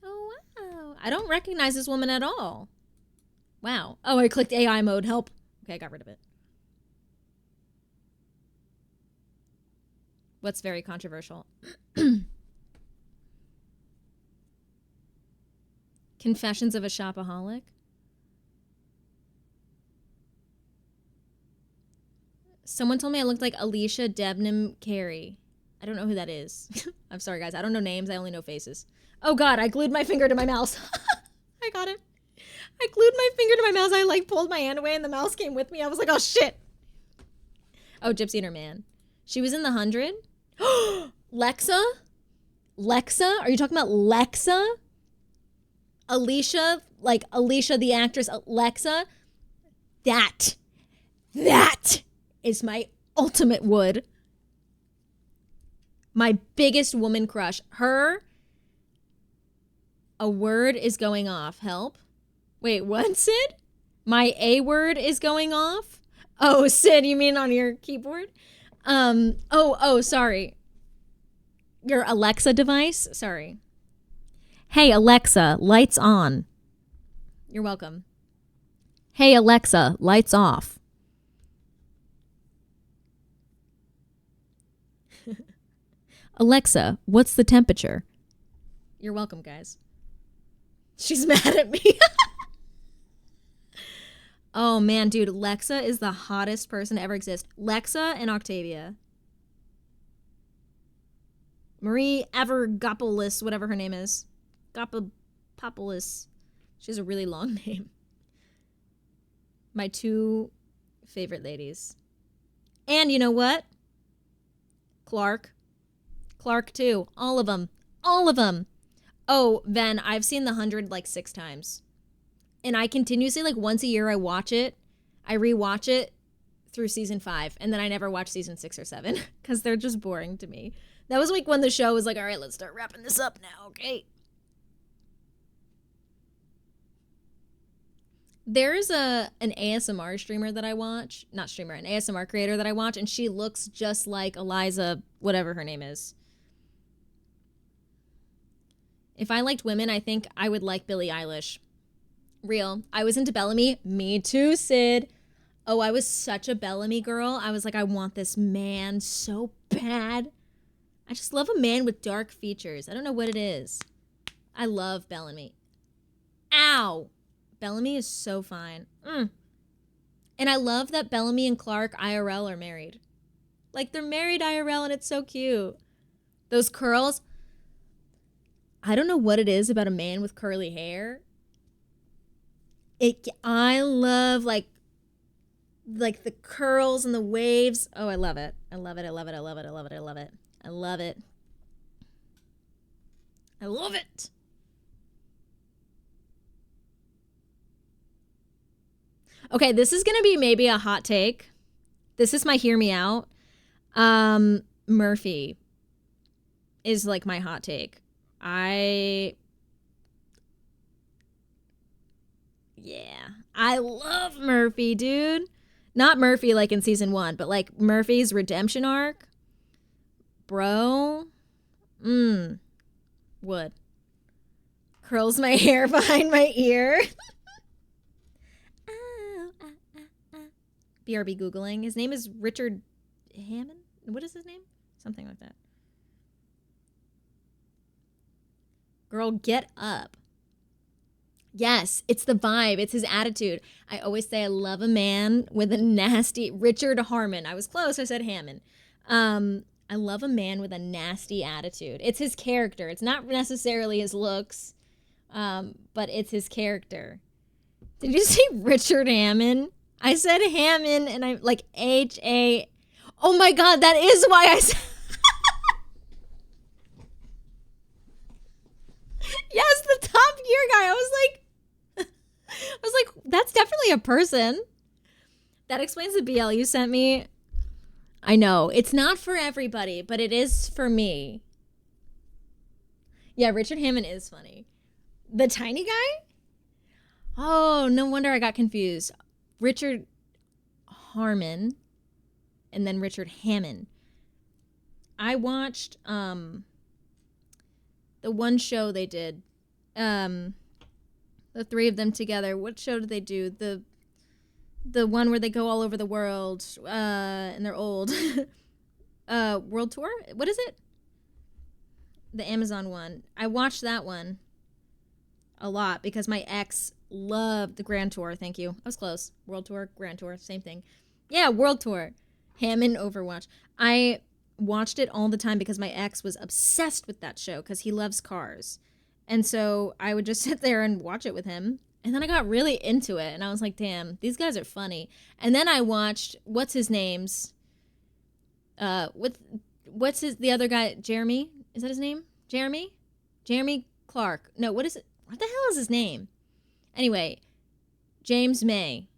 Oh, wow. I don't recognize this woman at all. Wow. Oh, I clicked AI mode. Help. Okay, I got rid of it. What's very controversial? Confessions of a Shopaholic? Someone told me I looked like Alicia Debnam Carey. I don't know who that is. I'm sorry, guys. I don't know names. I only know faces. Oh, God. I glued my finger to my mouse. I got it. I glued my finger to my mouse. I, like, pulled my hand away, and the mouse came with me. I was like, oh, shit. Oh, Gypsy and her man. She was in the 100? Lexa? Lexa? Are you talking about Lexa? Alicia? Like, Alicia, the actress, Lexa? That is my ultimate wood. My biggest woman crush. Her. A word is going off. Help. Wait, what, Sid? My A word is going off? Oh, Sid, you mean on your keyboard? Oh, sorry. Your Alexa device? Sorry. Hey, Alexa, lights on. You're welcome. Hey, Alexa, lights off. Alexa, what's the temperature? You're welcome, guys. She's mad at me. Oh, man, dude. Lexa is the hottest person to ever exist. Lexa and Octavia. Marie Evergopoulos, whatever her name is. Gopopoulos. She has a really long name. My two favorite ladies. And you know what? Clark, too. All of them. All of them. Oh, Ven, I've seen The 100 like 6 times. And I continuously, like once a year, I watch it. I rewatch it through season 5. And then I never watch season 6 or 7 because they're just boring to me. That was like when the show was like, all right, let's start wrapping this up now, okay? There's an ASMR streamer that I watch. Not streamer, an ASMR creator that I watch. And she looks just like Eliza, whatever her name is. If I liked women, I think I would like Billie Eilish. Real. I was into Bellamy. Me too, Sid. Oh, I was such a Bellamy girl. I was like, I want this man so bad. I just love a man with dark features. I don't know what it is. I love Bellamy. Ow. Bellamy is so fine. And I love that Bellamy and Clark IRL are married. Like, they're married IRL, and it's so cute. Those curls. I don't know what it is about a man with curly hair. I love like the curls and the waves. Oh, I love it. I love it. I love it. I love it. I love it. I love it. I love it. I love it. Okay, this is going to be maybe a hot take. This is my hear me out. Murphy is like my hot take. I love Murphy, dude. Not Murphy like in season 1, but like Murphy's redemption arc. Bro. Would. Curls my hair behind my ear. BRB Googling. His name is Richard Hammond? What is his name? Something like that. Girl, get up. Yes, it's the vibe. It's his attitude. I always say I love a man with a nasty... Richard Harmon. I was close. I said Hammond. I love a man with a nasty attitude. It's his character. It's not necessarily his looks, but it's his character. Did you say Richard Hammond? I said Hammond, and I'm like H-A... Oh my God, that is why I said... Yes, the Top Gear guy. I was like, that's definitely definitely a person. That explains the BL you sent me. I know. It's not for everybody, but it is for me. Yeah, Richard Hammond is funny. The tiny guy? Oh, no wonder I got confused. Richard Harmon and then Richard Hammond. I watched the one show they did. The three of them together. What show did they do? The one where they go all over the world and they're old. World Tour? What is it? The Amazon one. I watched that one a lot because my ex loved the Grand Tour. Thank you. I was close. World Tour, Grand Tour, same thing. Yeah, World Tour. Hammond Overwatch. I watched it all the time because my ex was obsessed with that show because he loves cars. And so I would just sit there and watch it with him. And then I got really into it. And I was like, damn, these guys are funny. And then I watched, what's his name's? What's the other guy? Jeremy? Is that his name? Jeremy? Jeremy Clark. No, what is it? What the hell is his name? Anyway, James May.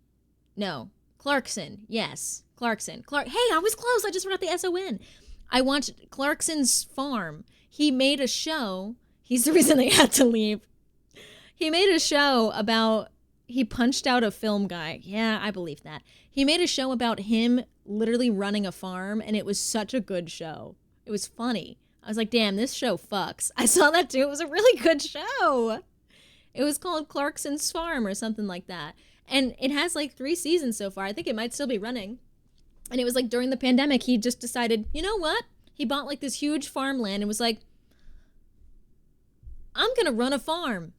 No, Clarkson. Yes, Clarkson. Hey, I was close. I just forgot the S-O-N. I watched Clarkson's Farm. He made a show. He's the reason they had to leave. He made a show about, he punched out a film guy. Yeah, I believe that. He made a show about him literally running a farm, and it was such a good show. It was funny. I was like, damn, this show fucks. I saw that too. It was a really good show. It was called Clarkson's Farm or something like that. And it has like 3 seasons so far. I think it might still be running. And it was like during the pandemic, he just decided, you know what? He bought like this huge farmland and was like, I'm going to run a farm.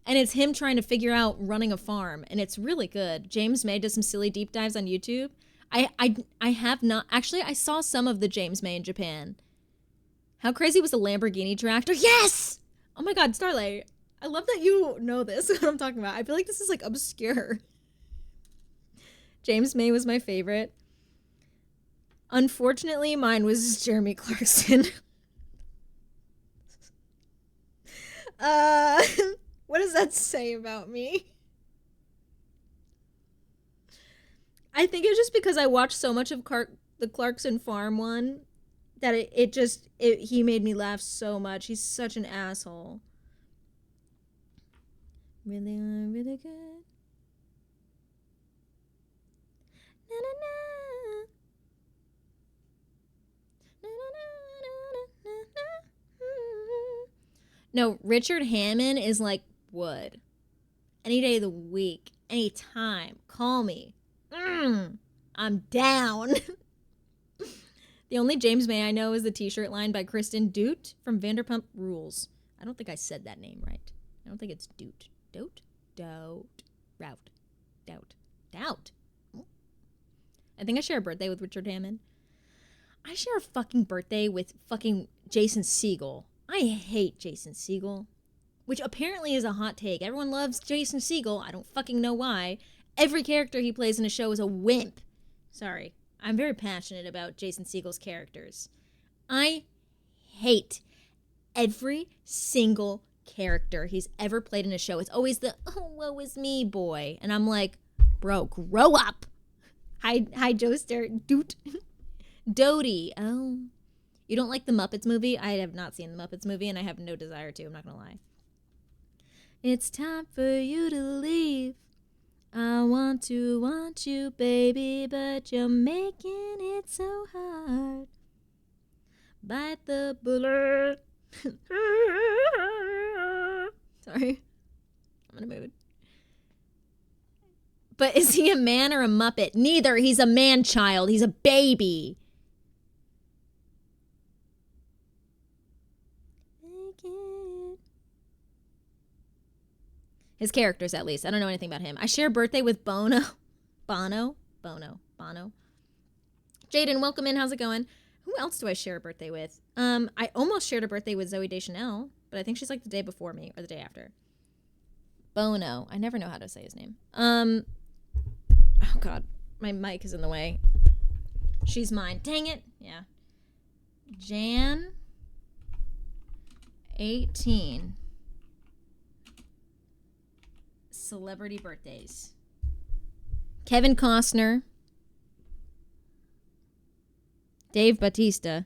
And it's him trying to figure out running a farm. And it's really good. James May does some silly deep dives on YouTube. I have not. Actually, I saw some of the James May in Japan. How crazy was the Lamborghini tractor? Yes! Oh my God, Starlight. I love that you know this, what I'm talking about. I feel like this is like obscure. James May was my favorite. Unfortunately, mine was Jeremy Clarkson. What does that say about me? I think it's just because I watched so much of the Clarkson Farm one that he made me laugh so much. He's such an asshole. Really, really good. Na, na, na. Na, na, na, na, na, na. No, Richard Hammond is like wood. Any day of the week, anytime, call me. I'm down. The only James May I know is the t-shirt line by Kristen Doute from Vanderpump Rules. I don't think I said that name right. I don't think it's Doute. Doubt. I think I share a birthday with Richard Hammond. I share a fucking birthday with fucking Jason Segel. I hate Jason Segel, which apparently is a hot take. Everyone loves Jason Segel. I don't fucking know why. Every character he plays in a show is a wimp. Sorry. I'm very passionate about Jason Segel's characters. I hate every single character he's ever played in a show. It's always the, oh, woe is me boy. And I'm like, bro, grow up. Hi, Joester. Doot. Doty. Oh. You don't like the Muppets movie? I have not seen the Muppets movie, and I have no desire to. I'm not going to lie. It's time for you to leave. I want you, baby, but you're making it so hard. Bite the bullet. Sorry. I'm in a mood. But is he a man or a Muppet? Neither. He's a man-child. He's a baby. His characters, at least. I don't know anything about him. I share a birthday with Bono. Bono. Jaden, welcome in. How's it going? Who else do I share a birthday with? I almost shared a birthday with Zoe Deschanel, but I think she's like the day before me or the day after. Bono. I never know how to say his name. Oh, God. My mic is in the way. She's mine. Dang it. Yeah. Jan 18. Celebrity birthdays. Kevin Costner. Dave Bautista.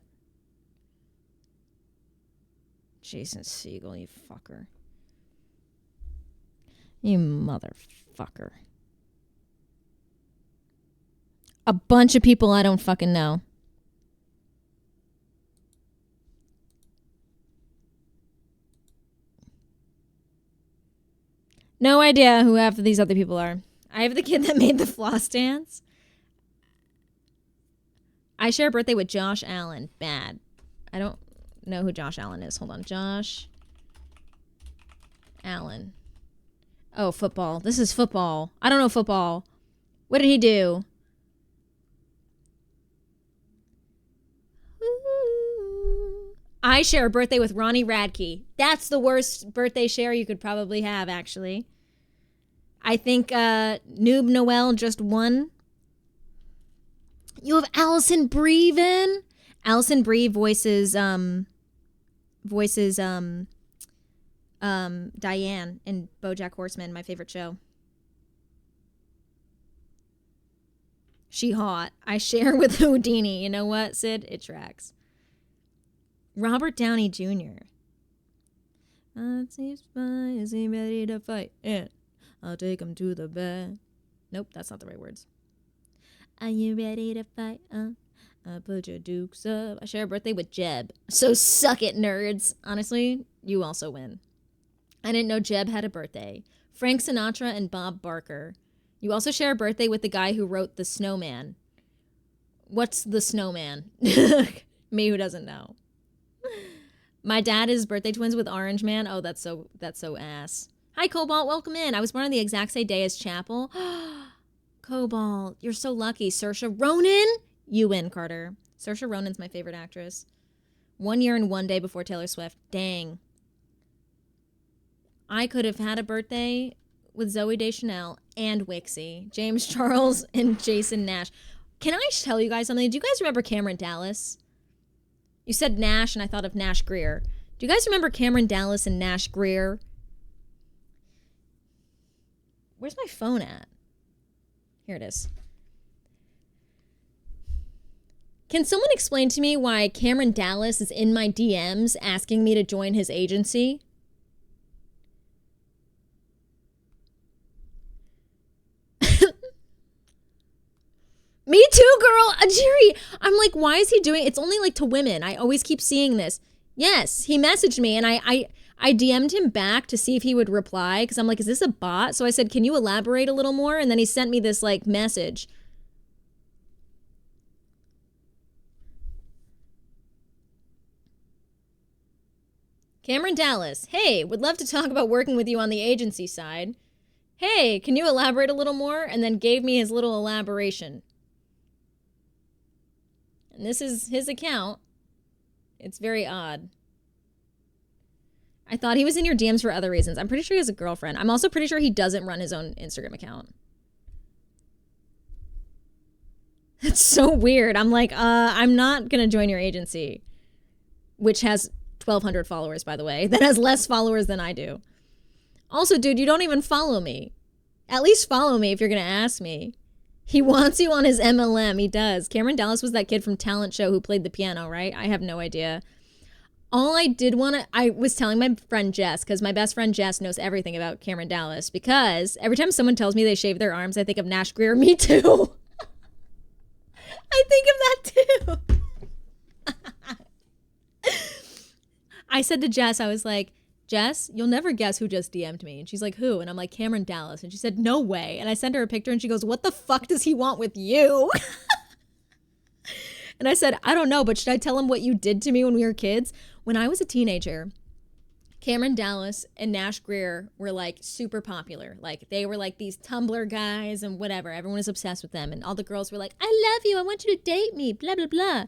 Jason Segel, you fucker. You motherfucker. A bunch of people I don't fucking know. No idea who half of these other people are. I have the kid that made the floss dance. I share a birthday with Josh Allen. Bad. I don't know who Josh Allen is. Hold on. Josh Allen. Oh, football. This is football. I don't know football. What did he do? I share a birthday with Ronnie Radke. That's the worst birthday share you could probably have, actually. I think Noob Noel just won. You have Allison Brie, Vin. Allison Brie voices Diane in BoJack Horseman, my favorite show. She hot. I share with Houdini. You know what, Sid? It tracks. Robert Downey Jr. Is he ready to fight? Yeah. I'll take him to the bed. Nope, that's not the right words. Are you ready to fight? I'll put your dukes up. I share a birthday with Jeb. So suck it, nerds. Honestly, you also win. I didn't know Jeb had a birthday. Frank Sinatra and Bob Barker. You also share a birthday with the guy who wrote The Snowman. What's The Snowman? Me who doesn't know. My dad is birthday twins with Orange Man. Oh, that's so ass. Hi, Cobalt. Welcome in. I was born on the exact same day as Chapel. Cobalt, you're so lucky. Saoirse Ronan? You win, Carter. Saoirse Ronan's my favorite actress. 1 year and 1 day before Taylor Swift. Dang. I could have had a birthday with Zooey Deschanel and Wixie. James Charles and Jason Nash. Can I tell you guys something? Do you guys remember Cameron Dallas? You said Nash, and I thought of Nash Greer. Do you guys remember Cameron Dallas and Nash Greer? Where's my phone at? Here it is. Can someone explain to me why Cameron Dallas is in my DMs asking me to join his agency? Me too, girl. Jerry, I'm like, why is he doing? It's only like to women. I always keep seeing this. Yes, he messaged me and I DM'd him back to see if he would reply because I'm like, is this a bot? So I said, can you elaborate a little more? And then he sent me this like message. Cameron Dallas, hey, would love to talk about working with you on the agency side. Hey, can you elaborate a little more? And then gave me his little elaboration. And this is his account. It's very odd. I thought he was in your DMs for other reasons. I'm pretty sure he has a girlfriend. I'm also pretty sure he doesn't run his own Instagram account. That's so weird. I'm like, I'm not going to join your agency, which has 1,200 followers, by the way. That has less followers than I do. Also, dude, you don't even follow me. At least follow me if you're going to ask me. He wants you on his MLM. He does. Cameron Dallas was that kid from Talent Show who played the piano, right? I have no idea. All I did want to, I was telling my friend Jess, because my best friend Jess knows everything about Cameron Dallas, because every time someone tells me they shave their arms, I think of Nash Greer. Me too. I think of that too. I said to Jess, I was like, Jess, you'll never guess who just DM'd me. And she's like, who? And I'm like, Cameron Dallas. And she said, no way. And I sent her a picture and she goes, what the fuck does he want with you? And I said, I don't know, but should I tell him what you did to me when we were kids? When I was a teenager, Cameron Dallas and Nash Greer were like super popular. Like they were like these Tumblr guys and whatever. Everyone was obsessed with them. And all the girls were like, I love you. I want you to date me, blah, blah, blah.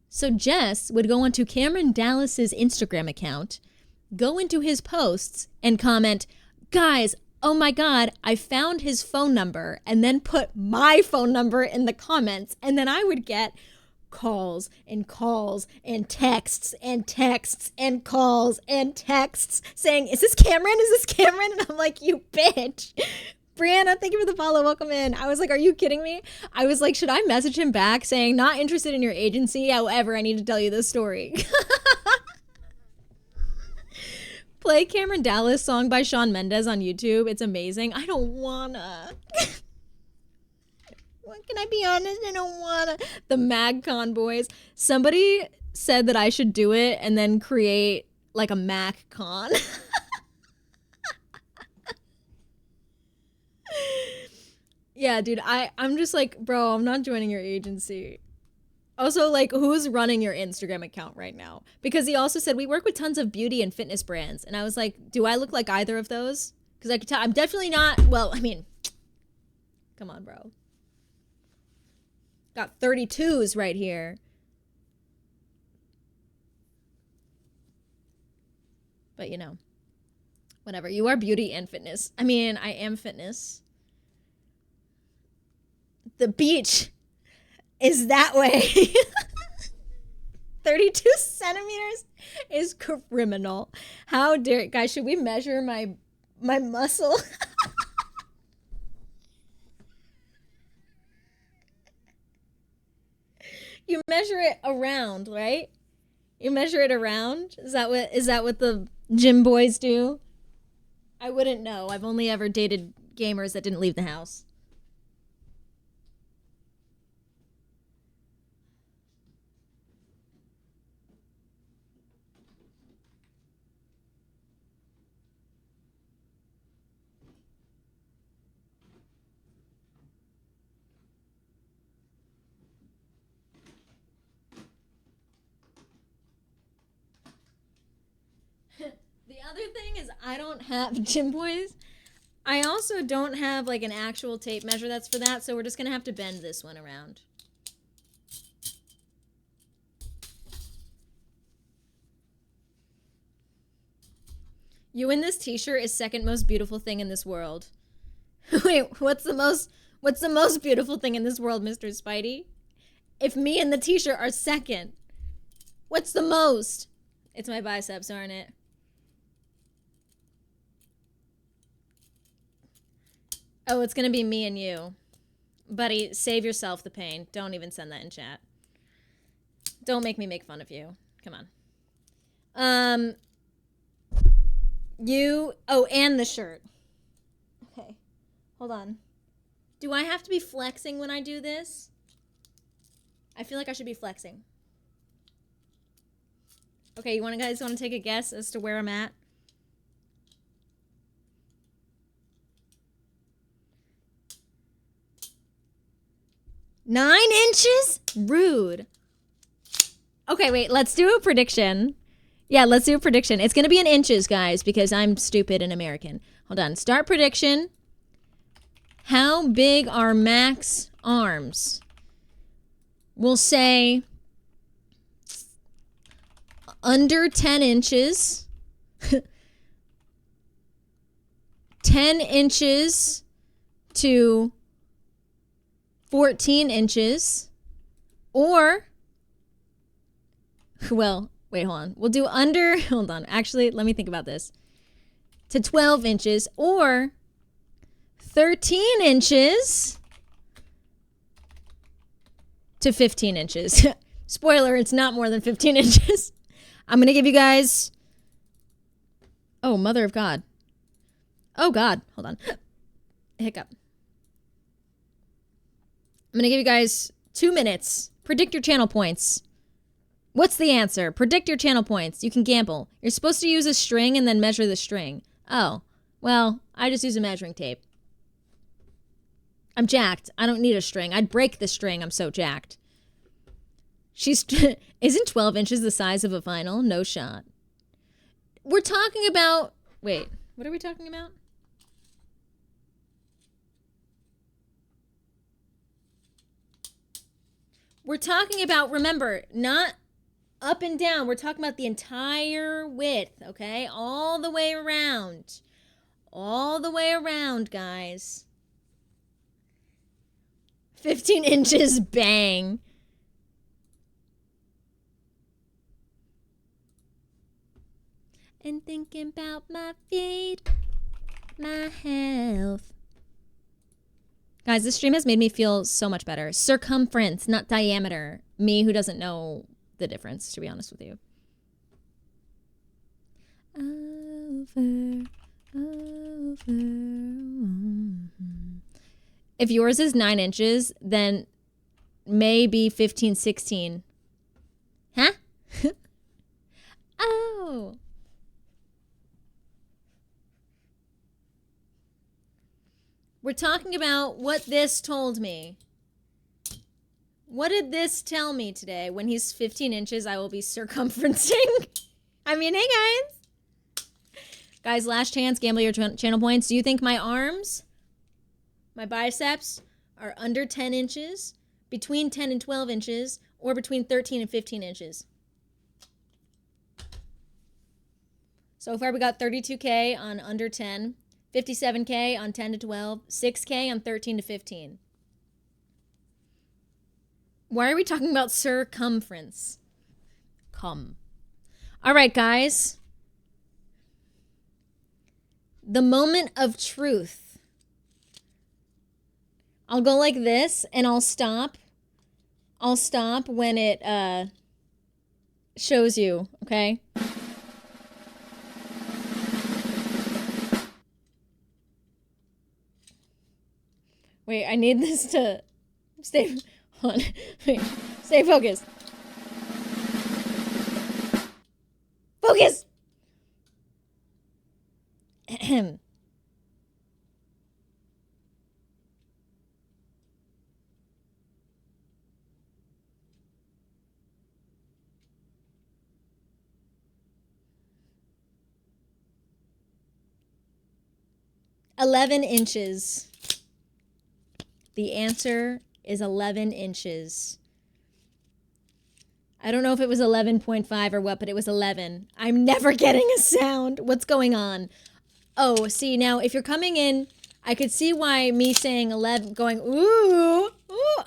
So Jess would go onto Cameron Dallas's Instagram account, go into his posts and comment, guys, oh my God, I found his phone number, and then put my phone number in the comments. And then I would get calls and calls and texts and texts and calls and texts saying, is this Cameron? Is this Cameron? And I'm like, you bitch. Brianna, thank you for the follow. Welcome in. I was like, are you kidding me? I was like, should I message him back saying, not interested in your agency? However, I need to tell you this story. Play Cameron Dallas song by Shawn Mendes on YouTube. It's amazing. I don't wanna. What can I be honest? I don't wanna. The MagCon boys. Somebody said that I should do it and then create like a MacCon. Yeah, dude, I'm just like, bro, I'm not joining your agency. Also, like, who's running your Instagram account right now? Because he also said, we work with tons of beauty and fitness brands. And I was like, do I look like either of those? Because I could tell, I'm definitely not, well, I mean, come on, bro. Got 32s right here. But, you know, whatever. You are beauty and fitness. I mean, I am fitness. The beach is that way. 32 centimeters is criminal. How dare, guys, should we measure my muscle? You measure it around, right? You measure it around? Is that what the gym boys do? I wouldn't know. I've only ever dated gamers that didn't leave the house. The other thing is I don't have gym boys. I also don't have like an actual tape measure that's for that, so we're just gonna have to bend this one around. You in this t-shirt is second most beautiful thing in this world. Wait, what's the most beautiful thing in this world, Mr. Spidey? If me and the t-shirt are second, what's the most? It's my biceps, aren't it? Oh, it's gonna be me and you. Buddy, save yourself the pain. Don't even send that in chat. Don't make me make fun of you. Come on. Oh, and the shirt. Okay, hold on. Do I have to be flexing when I do this? I feel like I should be flexing. Okay, you guys want to take a guess as to where I'm at? Nine inches? Rude. Okay, wait, let's do a prediction. Yeah, let's do a prediction. It's going to be in inches, guys, because I'm stupid and American. Hold on. Start prediction. How big are Mac's arms? We'll say under 10 inches. 10 inches to 14 inches. Or, well, wait, hold on. We'll do under, hold on. Actually, let me think about this. To 12 inches or 13 inches to 15 inches. Spoiler, it's not more than 15 inches. I'm going to give you guys, oh, mother of God. Oh, God. Hold on. Hiccup. I'm going to give you guys 2 minutes. Predict your channel points. What's the answer? Predict your channel points. You can gamble. You're supposed to use a string and then measure the string. Oh, well, I just use a measuring tape. I'm jacked. I don't need a string. I'd break the string. I'm so jacked. Isn't 12 inches the size of a vinyl? No shot. We're talking about, wait, what are we talking about? We're talking about, remember, not up and down. We're talking about the entire width, okay? All the way around. All the way around, guys. 15 inches, bang. And thinking about my feet, my health. Guys, this stream has made me feel so much better. Circumference, not diameter. Me who doesn't know the difference, to be honest with you. If yours is 9 inches, then maybe 15, 16. Huh? Oh. We're talking about what this told me. What did this tell me today? When he's 15 inches, I will be circumferencing. I mean, hey guys. Guys, last chance, gamble your channel points. Do you think my arms, my biceps, are under 10 inches, between 10 and 12 inches, or between 13 and 15 inches? So far we got 32K on under 10, 57K on 10 to 12, 6K on 13 to 15. Why are we talking about circumference? All right, guys. The moment of truth. I'll go like this, and I'll stop. I'll stop when it shows you, okay? Wait, I need this to stay on. Wait, stay focused. Focus! Ahem. "11 inches. The answer is 11 inches. I don't know if it was 11.5 or what, but it was 11. I'm never getting a sound. What's going on? Oh, see, now, if you're coming in, I could see why me saying 11, going, ooh,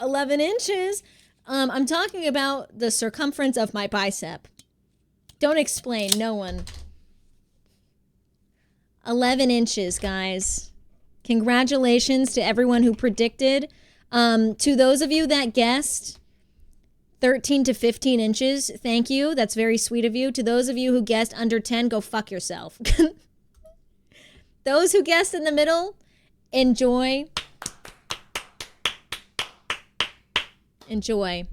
11 inches. I'm talking about the circumference of my bicep. Don't explain, no one. 11 inches, guys. Congratulations to everyone who predicted. To those of you that guessed 13 to 15 inches, thank you. That's very sweet of you. To those of you who guessed under 10, go fuck yourself. Those who guessed in the middle, enjoy. Enjoy.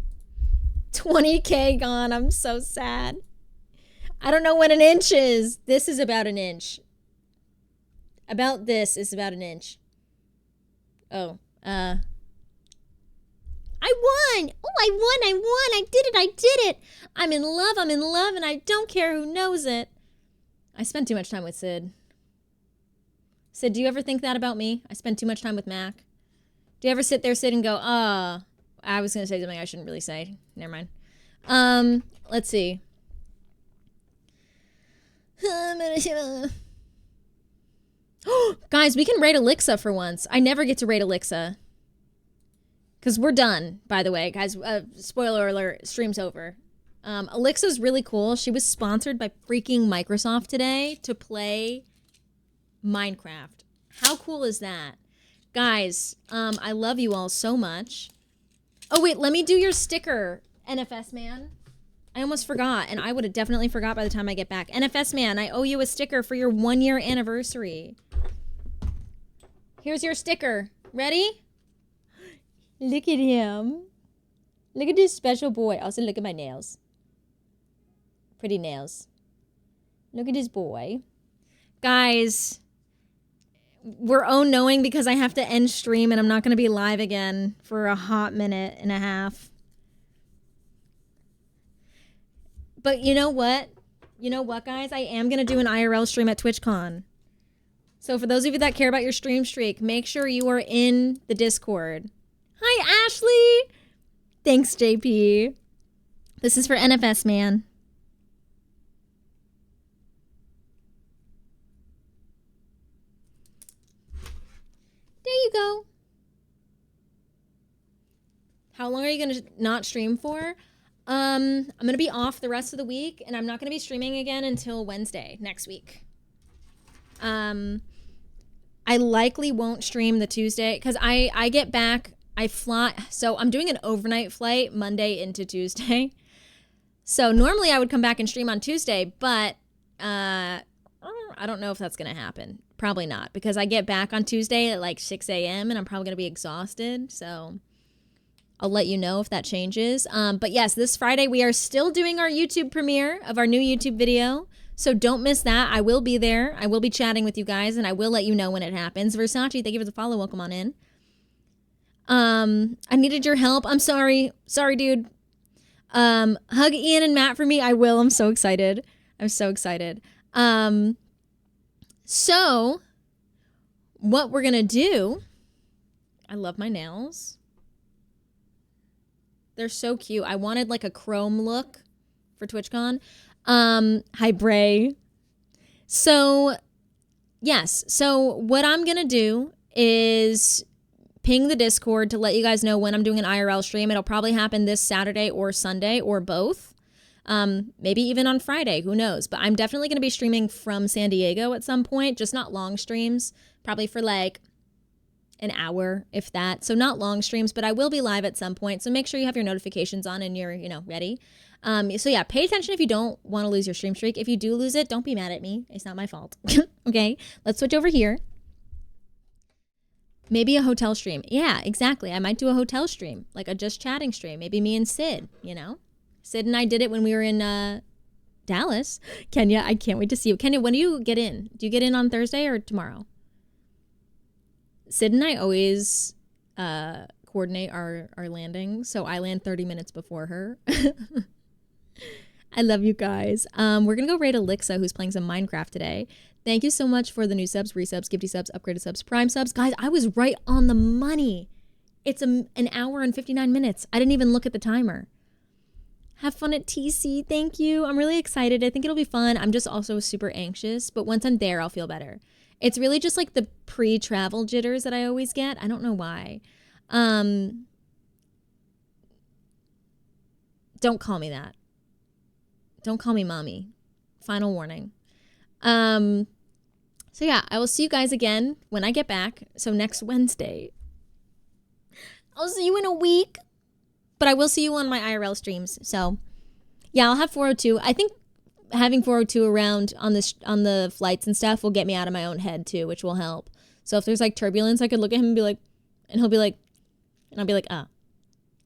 20K gone. I'm so sad. I don't know what an inch is. This is about an inch. About this is about an inch. Oh, I won! Oh, I won! I did it! I'm in love, and I don't care who knows it. I spend too much time with Sid. Sid, do you ever think that about me? I spend too much time with Mac. Do you ever sit there, Sid, and go, I was gonna say something I shouldn't really say. Never mind. Let's see. Guys, we can rate Alexa for once. I never get to rate Alexa. Because we're done, by the way. Guys, spoiler alert, stream's over. Alexa's really cool. She was sponsored by freaking Microsoft today to play Minecraft. How cool is that? Guys, I love you all so much. Oh, wait, let me do your sticker, NFS man. I almost forgot, and I would have definitely forgot by the time I get back. NFS man, I owe you a sticker for your 1-year anniversary. Here's your sticker. Ready? Look at him. Look at this special boy. Also, look at my nails. Pretty nails. Look at this boy. Guys, we're knowing because I have to end stream and I'm not going to be live again for a hot minute and a half. But you know what? You know what, guys? I am going to do an IRL stream at TWITCHCON. So for those of you that care about your stream streak, make sure you are in the Discord. Hi, Ashley! Thanks, JP. This is for NFS, man. There you go. How long are you going to not stream for? I'm going to be off the rest of the week, and I'm not going to be streaming again until Wednesday next week. I I likely won't stream the Tuesday because I get back, I fly. So I'm doing an overnight flight Monday into Tuesday. So normally I would come back and stream on Tuesday, but I don't know if that's going to happen. Probably not, because I get back on Tuesday at like 6 a.m. and I'm probably going to be exhausted. So I'll let you know if that changes. But yes, this Friday we are still doing our YouTube premiere of our new YouTube video. So don't miss that. I will be there. I will be chatting with you guys, and I will let you know when it happens. Versace, thank you for the follow. Welcome on in. I needed your help. I'm sorry. Sorry, dude. Hug Ian and Matt for me. I will. I'm so excited. I'm so excited. So what we're going to do, I love my nails. They're so cute. I wanted like a chrome look for TwitchCon. Hi Bray. So yes. So what I'm going to do is ping the Discord to let you guys know when I'm doing an IRL stream. It'll probably happen this Saturday or Sunday or both. Maybe even on Friday, who knows? But I'm definitely going to be streaming from San Diego at some point, just not long streams, probably for like an hour, if that. So not long streams, but I will be live at some point. So make sure you have your notifications on and you're, ready. So yeah, pay attention if you don't want to lose your stream streak. If you do lose it, don't be mad at me. It's not my fault. Okay, let's switch over here. Maybe a hotel stream. Yeah, exactly. I might do a hotel stream, like a just chatting stream. Maybe me and Sid, Sid and I did it when we were in Dallas. Kenya, I can't wait to see you. Kenya, when do you get in? Do you get in on Thursday or tomorrow? Sid and I always coordinate our landing, so I land 30 minutes before her. I love you guys. We're going to go raid Alexa, who's playing some Minecraft today. Thank you so much for the new subs, resubs, gifty subs, upgraded subs, prime subs. Guys, I was right on the money. It's an hour and 59 minutes. I didn't even look at the timer. Have fun at TC. Thank you. I'm really excited. I think it'll be fun. I'm just also super anxious, but once I'm there, I'll feel better. It's really just like the pre-travel jitters that I always get. I don't know why. Don't call me that. Don't call me mommy. Final warning. So yeah, I will see you guys again when I get back. So next Wednesday. I'll see you in a week. But I will see you on my IRL streams. So, yeah, I'll have 402. I think having 402 around on the flights and stuff will get me out of my own head too, which will help. So if there's like turbulence, I could look at him and be like, and he'll be like, and I'll be like,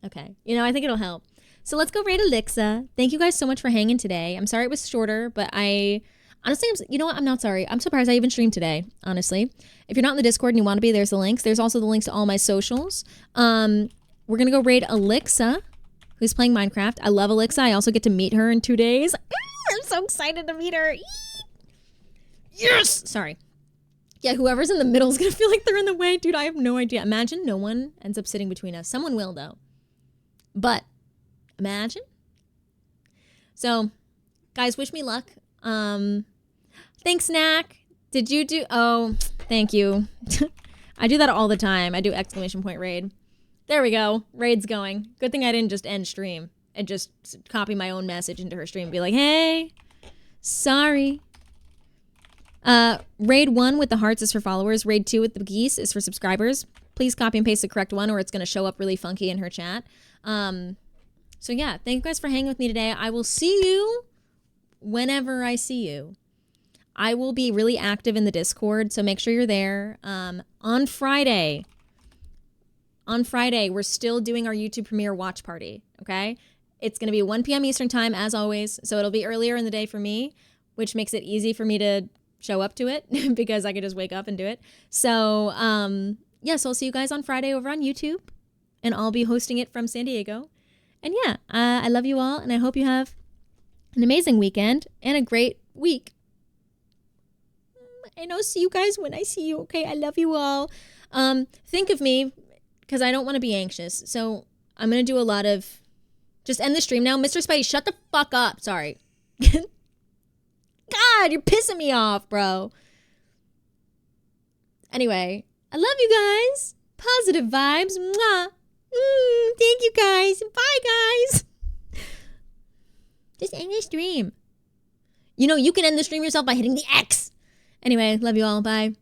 okay. I think it'll help. So let's go raid Alexa. Thank you guys so much for hanging today. I'm sorry it was shorter, but honestly, you know what? I'm not sorry. I'm surprised I even streamed today, honestly. If you're not in the Discord and you want to be, there's the links. There's also the links to all my socials. We're going to go raid Alexa, who's playing Minecraft. I love Alexa. I also get to meet her in 2 days. I'm so excited to meet her. Yes! Sorry. Yeah, whoever's in the middle is going to feel like they're in the way. Dude, I have no idea. Imagine no one ends up sitting between us. Someone will, though. But imagine. So, guys, wish me luck. Thanks, Snack. Did you do... Oh, thank you. I do that all the time. I do ! Raid. There we go. Raid's going. Good thing I didn't just end stream and just copy my own message into her stream and be like, hey, sorry. Raid 1 with the hearts is for followers. Raid 2 with the geese is for subscribers. Please copy and paste the correct one or it's going to show up really funky in her chat. So yeah, thank you guys for hanging with me today. I will see you whenever I see you. I will be really active in the Discord, so make sure you're there. On Friday, we're still doing our YouTube premiere watch party, okay? It's going to be 1 p.m. Eastern time, as always, so it'll be earlier in the day for me, which makes it easy for me to show up to it because I could just wake up and do it. So, yeah, so I'll see you guys on Friday over on YouTube, and I'll be hosting it from San Diego. And yeah, I love you all, and I hope you have an amazing weekend and a great week. And I'll see you guys when I see you, okay? I love you all. Think of me, because I don't want to be anxious. So I'm going to do a lot of... Just end the stream now. Mr. Spidey, shut the fuck up. Sorry. God, you're pissing me off, bro. Anyway, I love you guys. Positive vibes. Mwah. Thank you guys. Bye, guys. Just end the stream. You can end the stream yourself by hitting the X. Anyway, love you all. Bye.